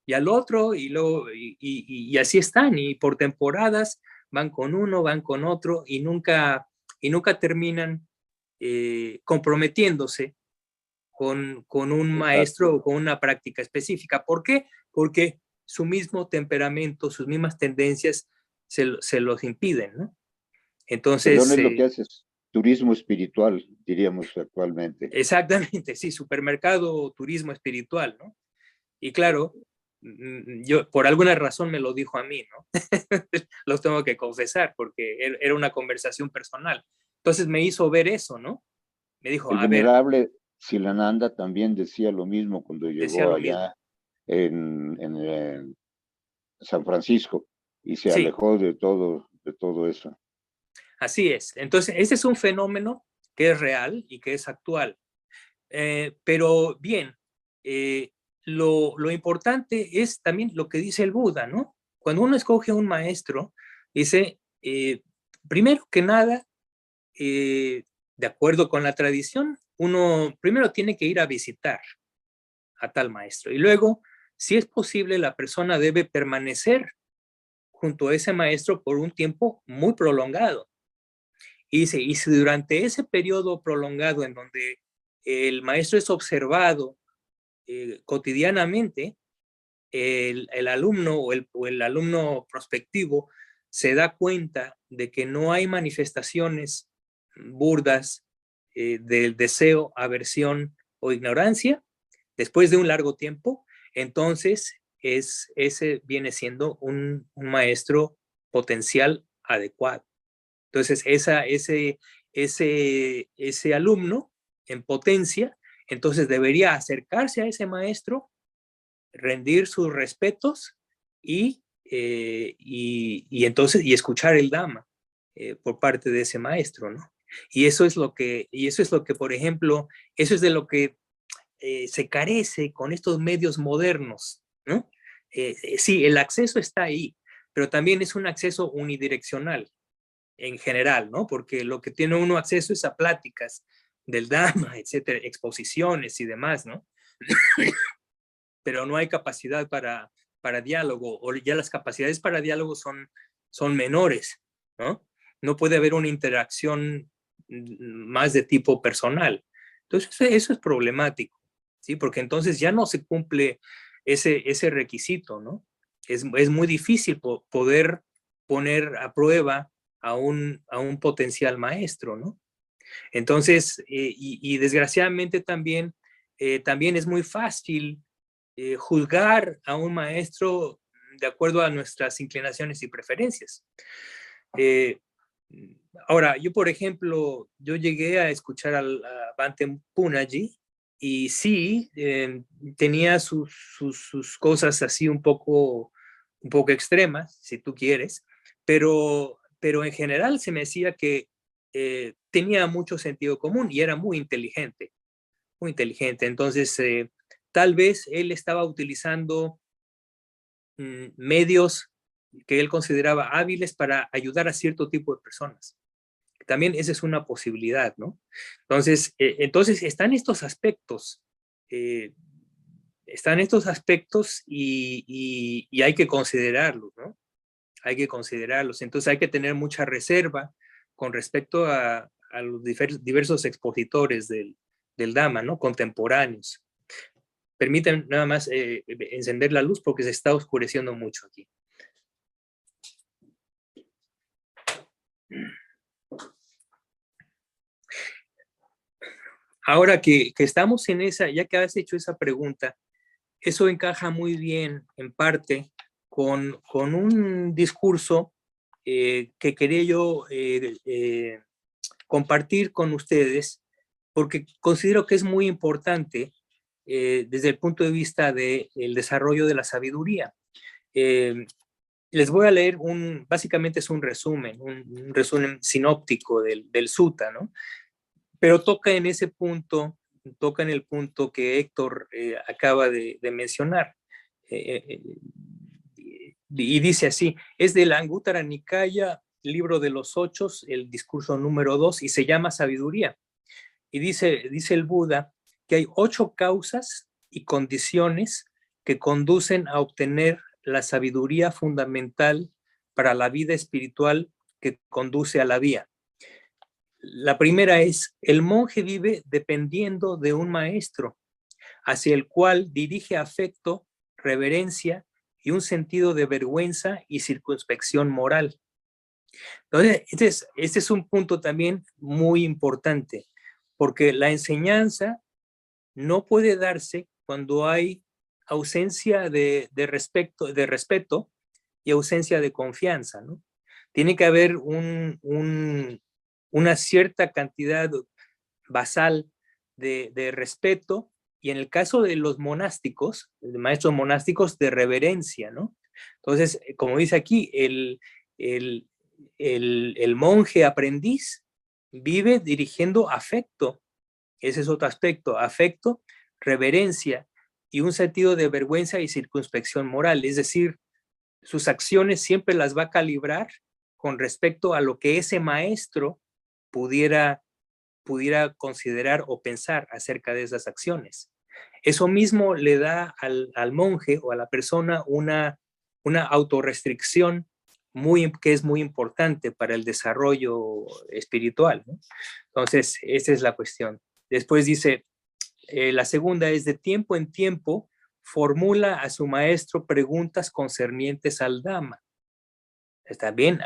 y al otro, y luego y así están, y por temporadas van con uno, van con otro, y nunca terminan comprometiéndose con un maestro o con una práctica específica. ¿Por qué? Porque su mismo temperamento, sus mismas tendencias se los impiden, ¿no? Entonces...
Perdón, es lo que haces, turismo espiritual, diríamos actualmente.
Exactamente, sí, supermercado, turismo espiritual, ¿no? Y claro, yo por alguna razón me lo dijo a mí, ¿no? Los tengo que confesar, porque era una conversación personal. Entonces me hizo ver eso, ¿no? Me dijo,
El venerable Silananda también decía lo mismo cuando llegó allá en San Francisco, y se alejó de todo eso.
Así es. Entonces, ese es un fenómeno que es real y que es actual. Pero bien, lo importante es también lo que dice el Buda, ¿no? Cuando uno escoge a un maestro, dice, primero que nada, de acuerdo con la tradición, uno primero tiene que ir a visitar a tal maestro, y luego, si es posible, la persona debe permanecer junto a ese maestro por un tiempo muy prolongado. Y si durante ese periodo prolongado en donde el maestro es observado cotidianamente, el alumno o el alumno prospectivo se da cuenta de que no hay manifestaciones burdas del deseo, aversión o ignorancia, después de un largo tiempo, entonces ese viene siendo un maestro potencial adecuado. Entonces, ese alumno en potencia, entonces debería acercarse a ese maestro, rendir sus respetos y escuchar el Dhamma por parte de ese maestro, ¿no? Y eso es lo que, por ejemplo, eso es de lo que se carece con estos medios modernos, ¿no? sí, el acceso está ahí, pero también es un acceso unidireccional en general, ¿no? Porque lo que tiene uno acceso es a pláticas del Dhamma, etcétera, exposiciones y demás, ¿no? Pero no hay capacidad para diálogo, o ya las capacidades para diálogo son menores, ¿no? No puede haber una interacción más de tipo personal. Entonces, eso es problemático, ¿sí? Porque entonces ya no se cumple ese requisito, ¿no? Es muy difícil poder poner a prueba a un potencial maestro, ¿no? Entonces, y desgraciadamente también es muy fácil juzgar a un maestro de acuerdo a nuestras inclinaciones y preferencias. Ahora, yo por ejemplo, yo llegué a escuchar a Bhante Punjaji y sí, tenía sus cosas así un poco extremas, si tú quieres, pero en general se me decía que tenía mucho sentido común y era muy inteligente, muy inteligente. Entonces, tal vez él estaba utilizando medios que él consideraba hábiles para ayudar a cierto tipo de personas. También esa es una posibilidad, ¿no? Entonces están estos aspectos, y hay que considerarlos, ¿no? Hay que considerarlos. Entonces hay que tener mucha reserva con respecto a los diversos expositores del Dhamma, ¿no? Contemporáneos. Permítanme nada más encender la luz porque se está oscureciendo mucho aquí. Ahora que estamos en esa, ya que has hecho esa pregunta, eso encaja muy bien, en parte, con un discurso que quería yo compartir con ustedes, porque considero que es muy importante desde el punto de vista del desarrollo de la sabiduría. Les voy a leer básicamente es un resumen sinóptico del sutta, ¿no? Pero toca en el punto que Héctor acaba de mencionar. Y dice así, es de la Anguttara Nikaya, libro de los 8, el discurso número 2, y se llama Sabiduría. Y dice el Buda que hay 8 causas y condiciones que conducen a obtener la sabiduría fundamental para la vida espiritual que conduce a la vía. La primera es, el monje vive dependiendo de un maestro, hacia el cual dirige afecto, reverencia y un sentido de vergüenza y circunspección moral. Entonces, este es un punto también muy importante, porque la enseñanza no puede darse cuando hay ausencia de respeto y ausencia de confianza, ¿no? Tiene que haber una cierta cantidad basal de respeto, y en el caso de los monásticos, de maestros monásticos, de reverencia, ¿no? Entonces, como dice aquí, el monje aprendiz vive dirigiendo afecto. Ese es otro aspecto, afecto, reverencia y un sentido de vergüenza y circunspección moral, es decir, sus acciones siempre las va a calibrar con respecto a lo que ese maestro pudiera considerar o pensar acerca de esas acciones. Eso mismo le da al monje o a la persona una autorrestricción que es muy importante para el desarrollo espiritual, ¿no? Entonces, esa es la cuestión. Después dice, la segunda es, de tiempo en tiempo formula a su maestro preguntas concernientes al Dhamma. Está bien,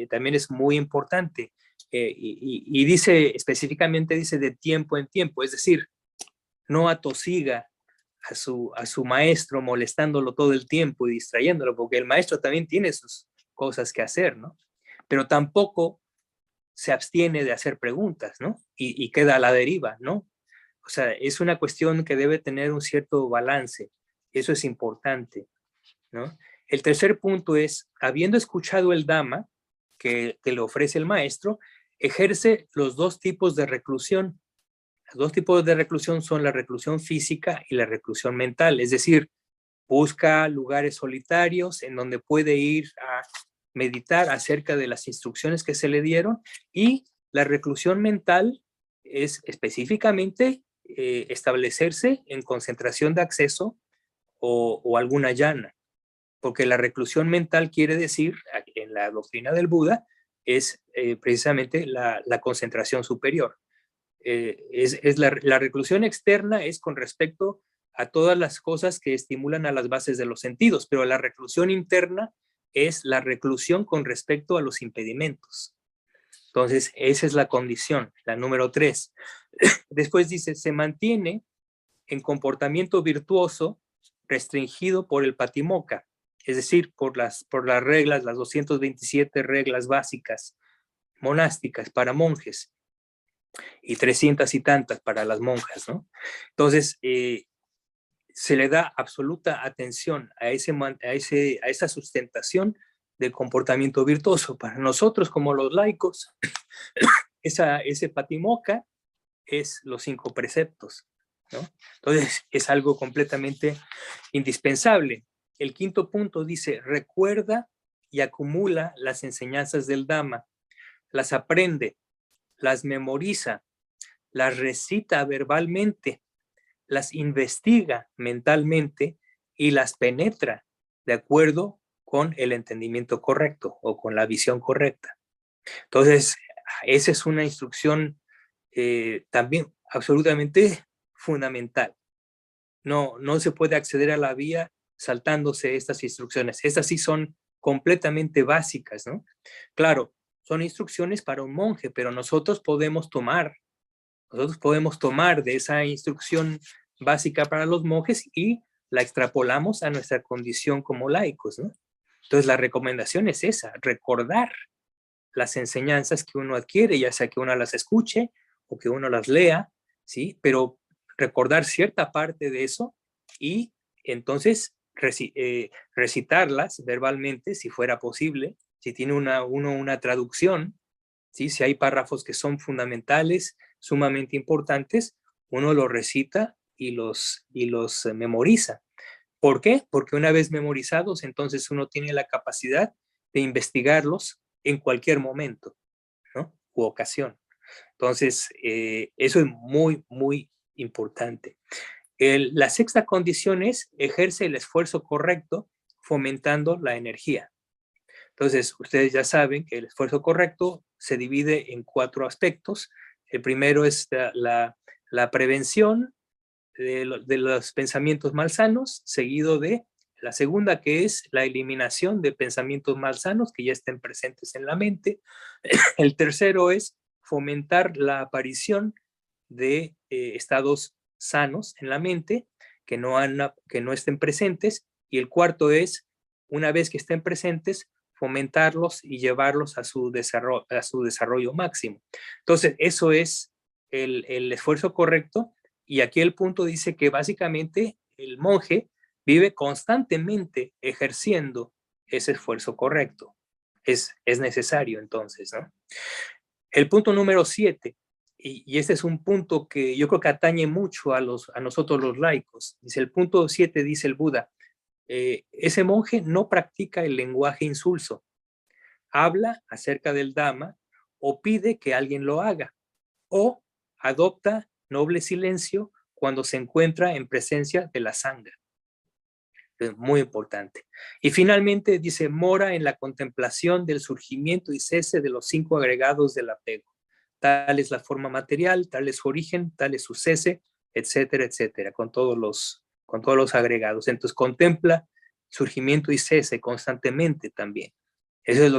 también es muy importante. Y dice, específicamente dice de tiempo en tiempo, es decir, no atosiga a su maestro molestándolo todo el tiempo y distrayéndolo, porque el maestro también tiene sus cosas que hacer, ¿no? Pero tampoco se abstiene de hacer preguntas, ¿no? Y queda a la deriva, ¿no? O sea, es una cuestión que debe tener un cierto balance. Eso es importante, ¿no? El tercer punto es, habiendo escuchado el Dhamma que le ofrece el maestro, ejerce los 2 tipos de reclusión. Los 2 tipos de reclusión son la reclusión física y la reclusión mental, es decir, busca lugares solitarios en donde puede ir a meditar acerca de las instrucciones que se le dieron, y la reclusión mental es específicamente establecerse en concentración de acceso o alguna yana, porque la reclusión mental quiere decir, en la doctrina del Buda, es precisamente la concentración superior. La reclusión externa es con respecto a todas las cosas que estimulan a las bases de los sentidos, pero la reclusión interna es la reclusión con respecto a los impedimentos. Entonces, esa es la condición, la número 3. Después dice, se mantiene en comportamiento virtuoso restringido por el patimokkha, es decir, por las reglas, las 227 reglas básicas monásticas para monjes y 300 y tantas para las monjas, ¿no? Entonces, se le da absoluta atención a esa sustentación del comportamiento virtuoso. Para nosotros, como los laicos, ese patimokkha es los 5 preceptos, ¿no? Entonces, es algo completamente indispensable. El 5º punto dice, recuerda y acumula las enseñanzas del Dhamma, las aprende, las memoriza, las recita verbalmente, las investiga mentalmente y las penetra de acuerdo con el entendimiento correcto o con la visión correcta. Entonces, esa es una instrucción también absolutamente fundamental. No se puede acceder a la vía saltándose estas instrucciones. Estas sí son completamente básicas, ¿no? Claro, son instrucciones para un monje, pero nosotros podemos tomar de esa instrucción básica para los monjes y la extrapolamos a nuestra condición como laicos, ¿no? Entonces la recomendación es esa, recordar las enseñanzas que uno adquiere, ya sea que uno las escuche o que uno las lea, ¿sí? Pero recordar cierta parte de eso y entonces recitarlas verbalmente, si fuera posible, si tiene una traducción, ¿sí? Si hay párrafos que son fundamentales, sumamente importantes, uno los recita y los memoriza. ¿Por qué? Porque una vez memorizados, entonces uno tiene la capacidad de investigarlos en cualquier momento, ¿no? U ocasión. Entonces, eso es muy, muy importante. La 6ª condición es ejerce el esfuerzo correcto fomentando la energía. Entonces, ustedes ya saben que el esfuerzo correcto se divide en 4 aspectos. El primero es la prevención de los pensamientos malsanos, seguido de la segunda, que es la eliminación de pensamientos malsanos que ya estén presentes en la mente. El tercero es fomentar la aparición de estados sanos en la mente que no estén presentes. Y el cuarto es, una vez que estén presentes, fomentarlos y llevarlos a su desarrollo máximo. Entonces, eso es el esfuerzo correcto. Y aquí el punto dice que básicamente el monje vive constantemente ejerciendo ese esfuerzo correcto. Es necesario entonces, ¿no? El punto número 7, y este es un punto que yo creo que atañe mucho a nosotros los laicos. Dice el punto 7, dice el Buda, ese monje no practica el lenguaje insulso, habla acerca del Dhamma o pide que alguien lo haga, o adopta noble silencio cuando se encuentra en presencia de la sangha. Es muy importante. Y finalmente dice, mora en la contemplación del surgimiento y cese de los 5 agregados del apego. Tal es la forma material, tal es su origen, tal es su cese, etcétera, etcétera, con todos los agregados. Entonces contempla surgimiento y cese constantemente también. Eso es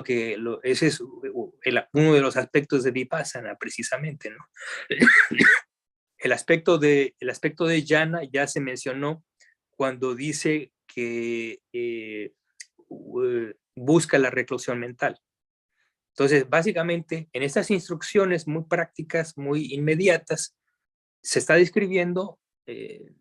ese es uno de los aspectos de Vipassana, precisamente, ¿no? El aspecto de jhana ya se mencionó cuando dice que busca la reclusión mental. Entonces, básicamente, en estas instrucciones muy prácticas, muy inmediatas, se está describiendo el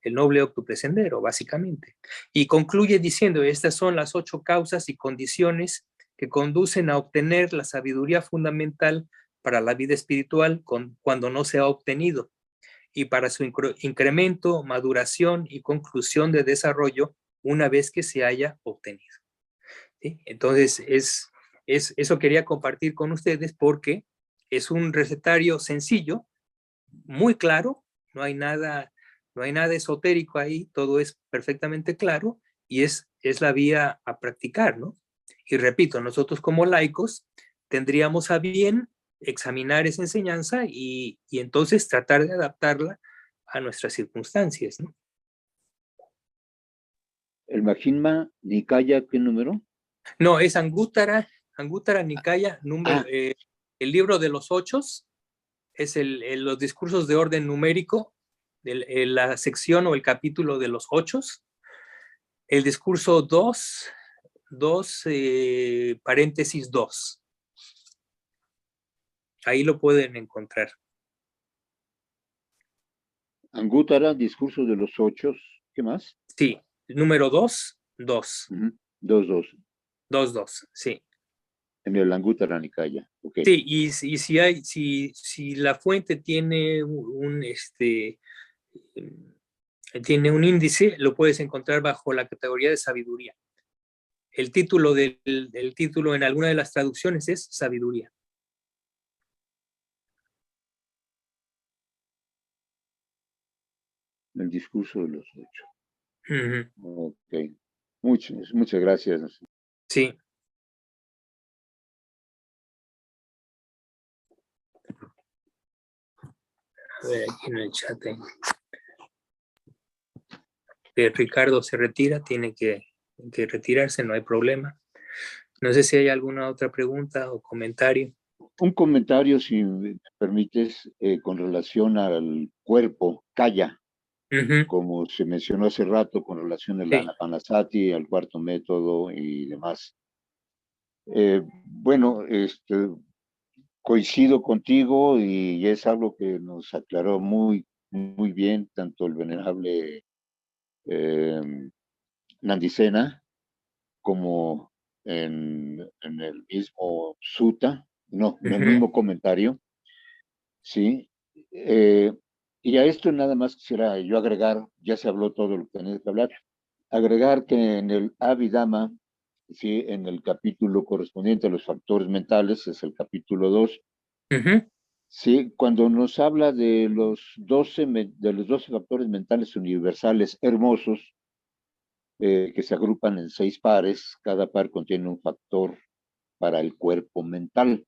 noble óctuple sendero, básicamente. Y concluye diciendo, estas son las 8 causas y condiciones que conducen a obtener la sabiduría fundamental para la vida espiritual cuando no se ha obtenido. y para su incremento, maduración y conclusión de desarrollo una vez que se haya obtenido. ¿Sí? Entonces, eso quería compartir con ustedes porque es un recetario sencillo, muy claro, no hay nada esotérico ahí, todo es perfectamente claro y es la vía a practicar, ¿no? Y repito, nosotros como laicos tendríamos a bien examinar esa enseñanza y entonces tratar de adaptarla a nuestras circunstancias, ¿no?
¿El Majjhima Nikaya qué número?
No, es Anguttara Nikaya, el libro de los 8, es los discursos de orden numérico, la sección o el capítulo de los 8, el discurso 2, paréntesis 2. Ahí lo pueden encontrar.
Anguttara, discurso de los 8, ¿qué más?
Sí, número 2, 2.
2.
Sí.
En el Anguttara Nikaya, ok.
Sí, y si la fuente tiene tiene un índice, lo puedes encontrar bajo la categoría de sabiduría. El título en alguna de las traducciones es sabiduría.
El discurso de los 8.
Uh-huh.
Ok. Muchas gracias.
Sí. A ver, aquí en el chat. Ricardo se retira, tiene que retirarse, no hay problema. No sé si hay alguna otra pregunta o comentario.
Un comentario, si me permites, con relación al cuerpo, kaya, como se mencionó hace rato, con relación a la Anapanasati, al cuarto método y demás. Bueno, coincido contigo y es algo que nos aclaró muy, muy bien, tanto el venerable Nandisena como en el mismo sutta, no, en el mismo comentario, ¿sí? Y a esto nada más quisiera yo agregar, ya se habló todo lo que tenía que hablar, agregar que en el Abhidhamma, ¿sí? En el capítulo correspondiente a los factores mentales, es el capítulo 2, ¿sí? Cuando nos habla de los 12 factores mentales universales hermosos, que se agrupan en 6 pares, cada par contiene un factor para el cuerpo mental.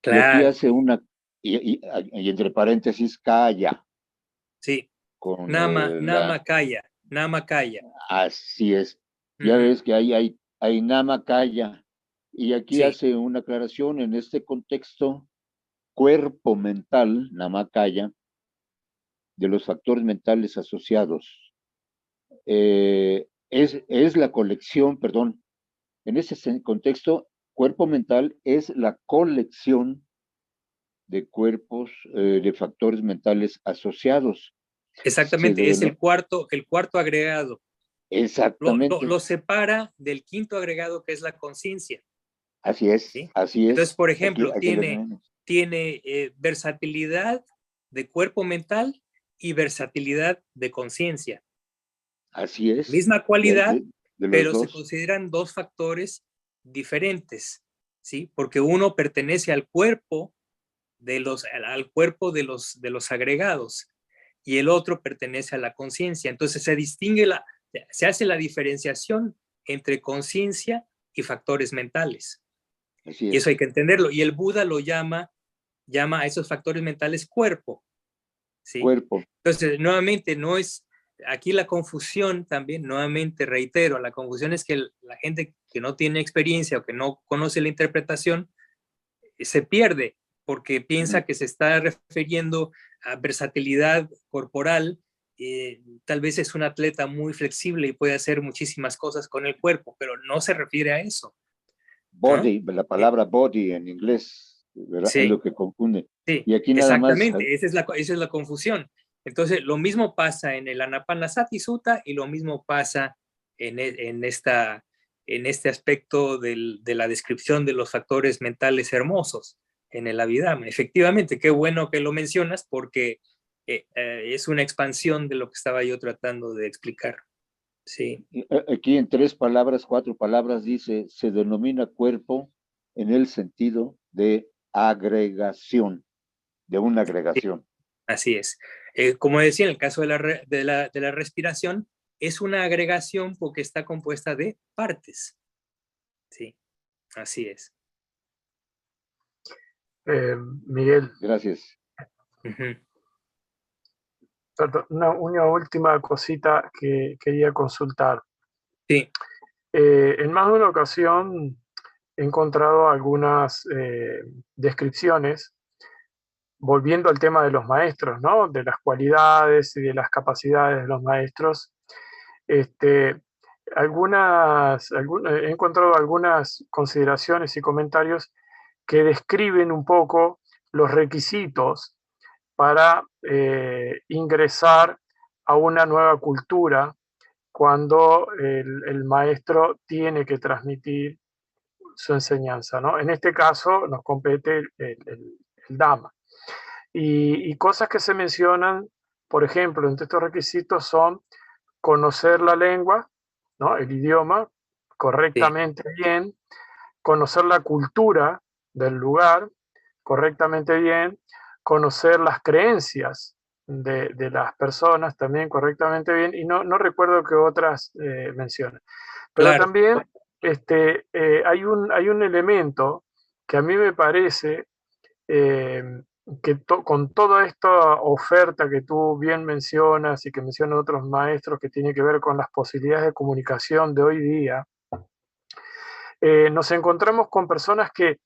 Claro. Y aquí hace una, y entre paréntesis, kaya.
Sí, nama kaya.
Así es. Ya ves que hay nama kaya. Y aquí hace una aclaración en este contexto, cuerpo mental, nama kaya, de los factores mentales asociados. Es la colección, perdón, en ese contexto, cuerpo mental es la colección de cuerpos, de factores mentales asociados.
Exactamente, es el cuarto agregado.
Exactamente.
Lo separa del quinto agregado, que es la conciencia.
Así es, ¿sí? Así es.
Entonces, por ejemplo, tiene versatilidad de cuerpo mental y versatilidad de conciencia.
Así es.
Misma cualidad, pero se consideran 2 factores diferentes, ¿sí? Porque uno pertenece al cuerpo de los agregados y el otro pertenece a la conciencia. Entonces se hace la diferenciación entre conciencia y factores mentales. Y eso hay que entenderlo. Y el Buda lo llama a esos factores mentales cuerpo, ¿sí?
Cuerpo.
Entonces, nuevamente, no es aquí la confusión también, nuevamente reitero, la confusión es que la gente que no tiene experiencia o que no conoce la interpretación se pierde porque piensa que se está refiriendo a versatilidad corporal. Tal vez es un atleta muy flexible y puede hacer muchísimas cosas con el cuerpo, pero no se refiere a eso.
Body, la palabra body en inglés, ¿verdad? Sí. Es lo que confunde.
Sí,
y aquí nada
exactamente,
más...
esa es la confusión. Entonces, lo mismo pasa en el Anapanasati Sutta y lo mismo pasa en este aspecto de la descripción de los factores mentales hermosos en el Abhidhamma. Efectivamente, qué bueno que lo mencionas porque es una expansión de lo que estaba yo tratando de explicar. Sí.
Aquí en 4 palabras dice, se denomina cuerpo en el sentido de agregación, de una agregación.
Así es. Como decía, en el caso de la respiración, es una agregación porque está compuesta de partes. Sí, así es.
Miguel.
Gracias.
Una última cosita que quería consultar.
Sí.
En más de una ocasión he encontrado algunas descripciones, volviendo al tema de los maestros, ¿no? De las cualidades y de las capacidades de los maestros. He encontrado algunas consideraciones y comentarios que describen un poco los requisitos para ingresar a una nueva cultura cuando el maestro tiene que transmitir su enseñanza, ¿no? En este caso nos compete el Dhamma. Y cosas que se mencionan, por ejemplo, entre estos requisitos son conocer la lengua, ¿no? El idioma correctamente bien, conocer la cultura del lugar correctamente bien, conocer las creencias de las personas también correctamente bien, y no recuerdo qué otras menciones. Pero
claro.
también hay un elemento que a mí me parece que con toda esta oferta que tú bien mencionas y que mencionan otros maestros, que tiene que ver con las posibilidades de comunicación de hoy día, nos encontramos con personas que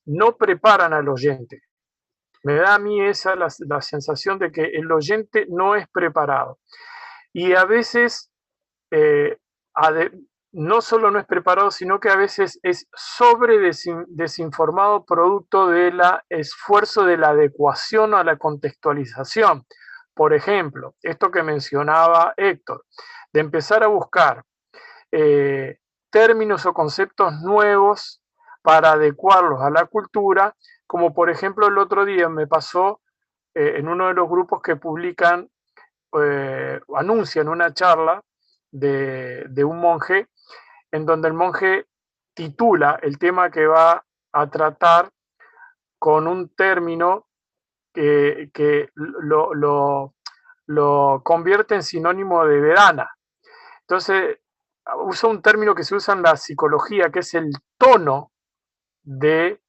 no preparan al oyente. Me da a mí esa la sensación de que el oyente no es preparado. Y a veces no solo no es preparado, sino que a veces es desinformado producto del esfuerzo de la adecuación a la contextualización. Por ejemplo, esto que mencionaba Héctor, de empezar a buscar términos o conceptos nuevos para adecuarlos a la cultura, como por ejemplo el otro día me pasó en uno de los grupos que publican, anuncian una charla de un monje, en donde el monje titula el tema que va a tratar con un término que lo convierte en sinónimo de Vedana. Entonces, usa un término que se usa en la psicología, que es el tono de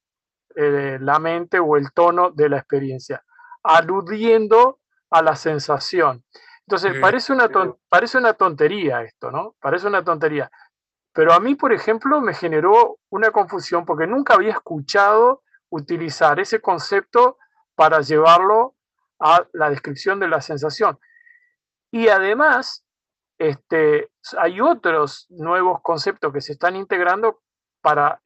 la mente o el tono de la experiencia, aludiendo a la sensación. Entonces, parece una tontería esto, ¿no? Parece una tontería. Pero a mí, por ejemplo, me generó una confusión porque nunca había escuchado utilizar ese concepto para llevarlo a la descripción de la sensación. Y además, hay otros nuevos conceptos que se están integrando para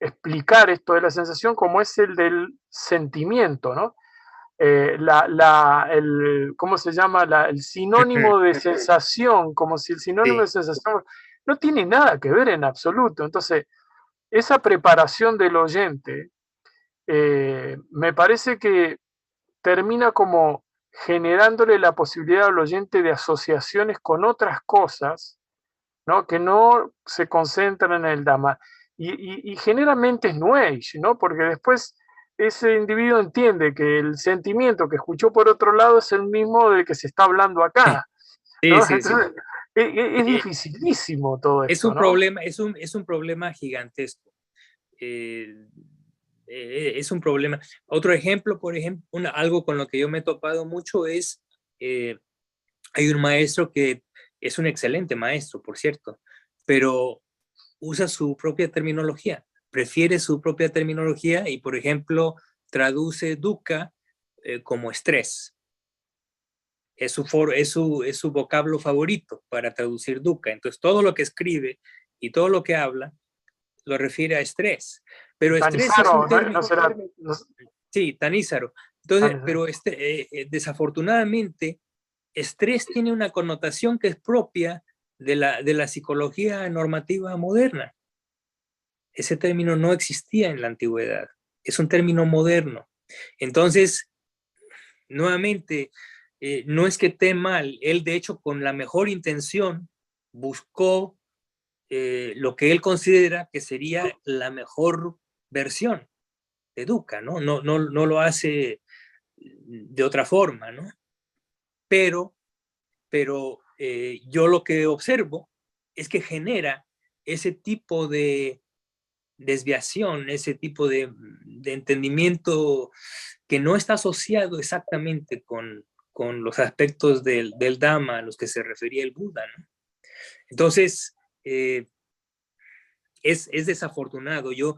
explicar esto de la sensación, como es el del sentimiento, ¿no? ¿Cómo se llama? El sinónimo de sensación, como si el sinónimo de sensación no tiene nada que ver en absoluto. Entonces, esa preparación del oyente me parece que termina como generándole la posibilidad al oyente de asociaciones con otras cosas, ¿no? Que no se concentran en el Dhamma. Y generalmente es New Age, ¿no? Porque después ese individuo entiende que el sentimiento que escuchó por otro lado es el mismo del que se está hablando acá, ¿no?
Sí,
Entonces, es dificilísimo todo esto,
es un
¿no?
problema, es un problema gigantesco. Es un problema. Otro ejemplo, por ejemplo, algo con lo que yo me he topado mucho es, hay un maestro que es un excelente maestro, por cierto, pero usa su propia terminología, prefiere su propia terminología y, por ejemplo, traduce dukkha como estrés. Es su vocablo favorito para traducir dukkha. Entonces, todo lo que escribe y todo lo que habla lo refiere a estrés. Pero estrés es un término... Sí, Tanísaro. Entonces, pero desafortunadamente, estrés tiene una connotación que es propia de la psicología normativa moderna. Ese término no existía en la antigüedad. Es un término moderno. Entonces, nuevamente, no es que esté mal, él de hecho con la mejor intención buscó lo que él considera que sería la mejor versión de Dukkha, ¿no? No lo hace de otra forma, ¿no? Pero yo lo que observo es que genera ese tipo de desviación, ese tipo de entendimiento que no está asociado exactamente con los aspectos del Dhamma a los que se refería el Buda, ¿no? Entonces, es desafortunado. Yo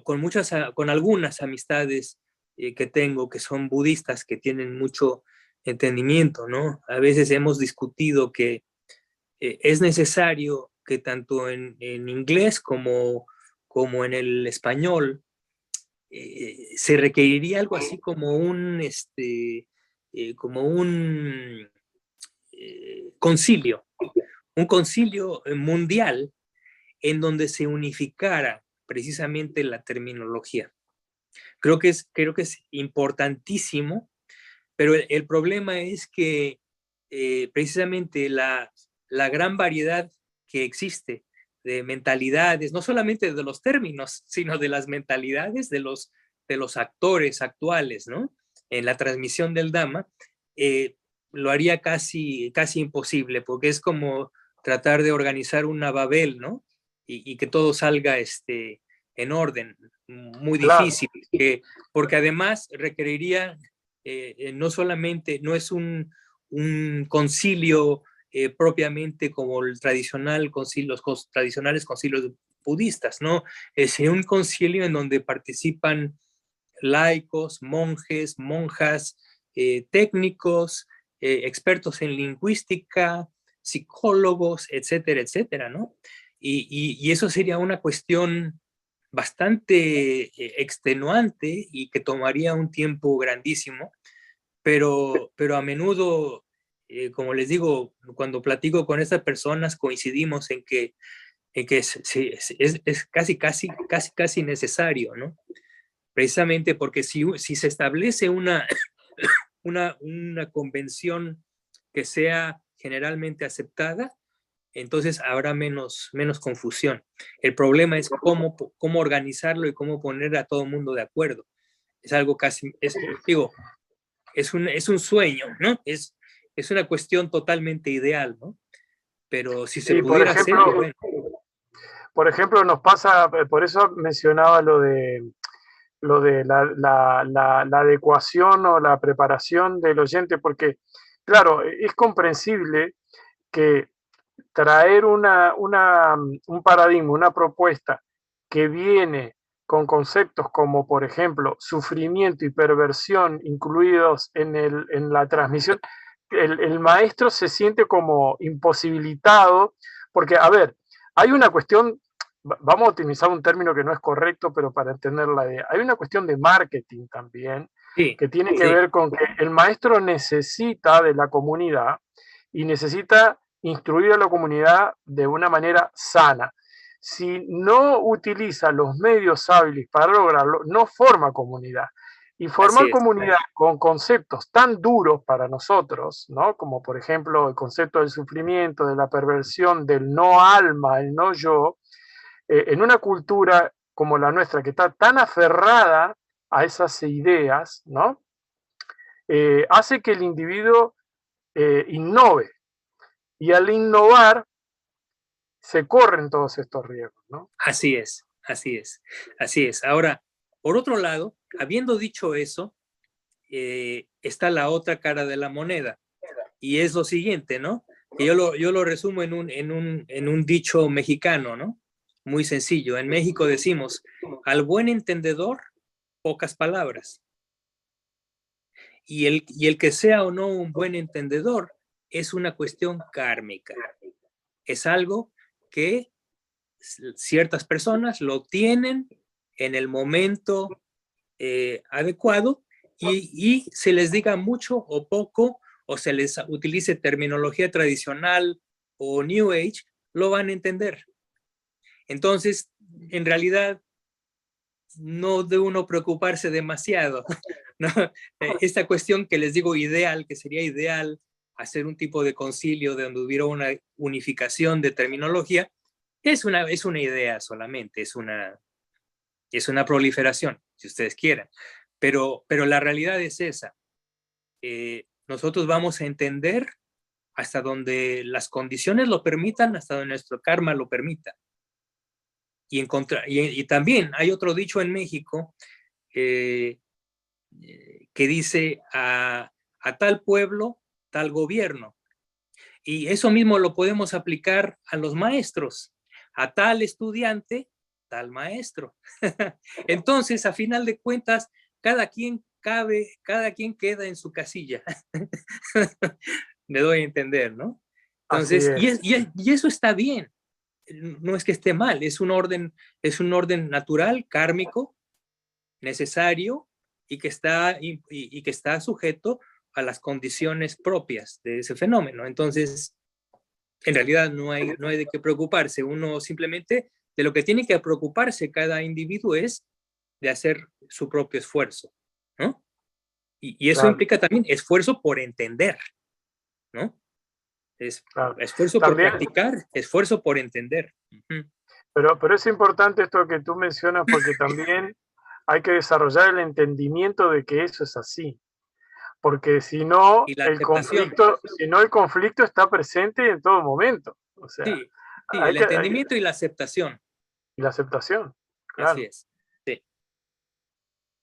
con algunas amistades que tengo que son budistas, que tienen mucho entendimiento, ¿no? A veces hemos discutido que es necesario que tanto en inglés como en el español se requeriría algo así como un concilio mundial en donde se unificara precisamente la terminología. Creo que es importantísimo, pero el problema es que precisamente la gran variedad que existe de mentalidades, no solamente de los términos, sino de las mentalidades de los actores actuales, ¿no? En la transmisión del Dhamma, lo haría casi imposible, porque es como tratar de organizar una Babel, ¿no? Y que todo salga en orden, muy difícil, porque además requeriría no solamente, no es un concilio propiamente como el tradicional concilio, los tradicionales concilios budistas, ¿no? Es un concilio en donde participan laicos, monjes, monjas, técnicos, expertos en lingüística, psicólogos, etcétera, etcétera, ¿no? Y eso sería una cuestión bastante extenuante y que tomaría un tiempo grandísimo, pero a menudo, como les digo, cuando platico con estas personas coincidimos en que es casi necesario, ¿no? Precisamente porque si se establece una convención que sea generalmente aceptada, entonces habrá menos confusión. El problema es cómo organizarlo y cómo poner a todo el mundo de acuerdo. Es algo es un sueño, ¿no? Es una cuestión totalmente ideal, ¿no? Pero si se pudiera hacer, bueno.
Por ejemplo, nos pasa, por eso mencionaba lo de la adecuación o la preparación del oyente, porque, claro, es comprensible que traer un paradigma, una propuesta que viene con conceptos como, por ejemplo, sufrimiento y perversión incluidos en la transmisión, el maestro se siente como imposibilitado, porque, a ver, hay una cuestión, vamos a utilizar un término que no es correcto, pero para entender la idea, hay una cuestión de marketing también, que tiene que ver con que el maestro necesita de la comunidad y necesita instruir a la comunidad de una manera sana. Si no utiliza los medios hábiles para lograrlo, no forma comunidad. Y formar comunidad con conceptos tan duros para nosotros, ¿no? Como por ejemplo el concepto del sufrimiento, de la perversión, del no alma, el no yo, en una cultura como la nuestra, que está tan aferrada a esas ideas, ¿no? Hace que el individuo innove. Y al innovar, se corren todos estos riesgos, ¿no?
Así es. Ahora, por otro lado, habiendo dicho eso, está la otra cara de la moneda, y es lo siguiente, ¿no? Que yo lo resumo en un dicho mexicano, ¿no? Muy sencillo. En México decimos, al buen entendedor, pocas palabras. Y el que sea o no un buen entendedor es una cuestión kármica. Es algo que ciertas personas lo tienen en el momento adecuado y se les diga mucho o poco, o se les utilice terminología tradicional o New Age, lo van a entender. Entonces, en realidad, no de uno preocuparse demasiado, ¿no? Esta cuestión que les digo ideal, que sería ideal hacer un tipo de concilio donde hubiera una unificación de terminología, es una idea solamente, es una proliferación, si ustedes quieren. Pero la realidad es esa. Nosotros vamos a entender hasta donde las condiciones lo permitan, hasta donde nuestro karma lo permita. Y también hay otro dicho en México que dice a tal pueblo, tal gobierno. Y eso mismo lo podemos aplicar a los maestros. A tal estudiante, tal maestro. Entonces, a final de cuentas, cada quien queda en su casilla. Me doy a entender, ¿no? Entonces, y eso está bien. No es que esté mal, es un orden natural, kármico, necesario, y que está sujeto a las condiciones propias de ese fenómeno. Entonces, en realidad no hay de qué preocuparse. Uno simplemente, de lo que tiene que preocuparse cada individuo es de hacer su propio esfuerzo, ¿no? Y eso implica también esfuerzo por entender, ¿no? Esfuerzo por practicar, esfuerzo por entender.
Pero es importante esto que tú mencionas, porque también hay que desarrollar el entendimiento de que eso es así. Porque si no, el conflicto está presente en todo momento. O sea,
sí, el entendimiento y la aceptación.
Y la aceptación, claro.
Así es. Sí.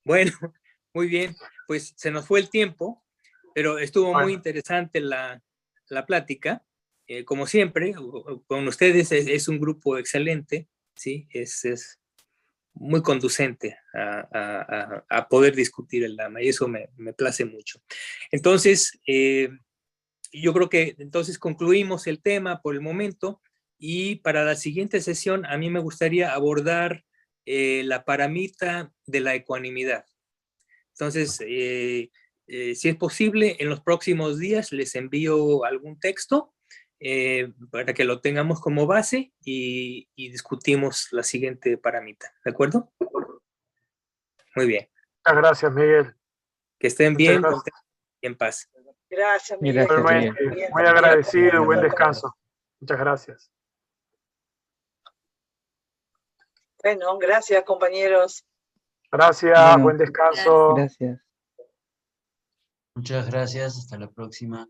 Bueno, muy bien. Pues se nos fue el tiempo, pero estuvo muy interesante la plática. Como siempre, con ustedes es un grupo excelente, ¿sí? Es muy conducente a poder discutir el Dhamma, y eso me place mucho. Entonces, yo creo que entonces concluimos el tema por el momento, y para la siguiente sesión a mí me gustaría abordar la paramita de la ecuanimidad. Entonces, si es posible, en los próximos días les envío algún texto para que lo tengamos como base y discutimos la siguiente paramita. ¿De acuerdo? Muy bien.
Muchas gracias, Miguel.
Que estén bien y en paz.
Gracias, Miguel.
Muy agradecido y buen descanso. Muchas gracias.
Bueno, gracias, compañeros.
Gracias, buen descanso.
Gracias.
Muchas gracias, hasta la próxima.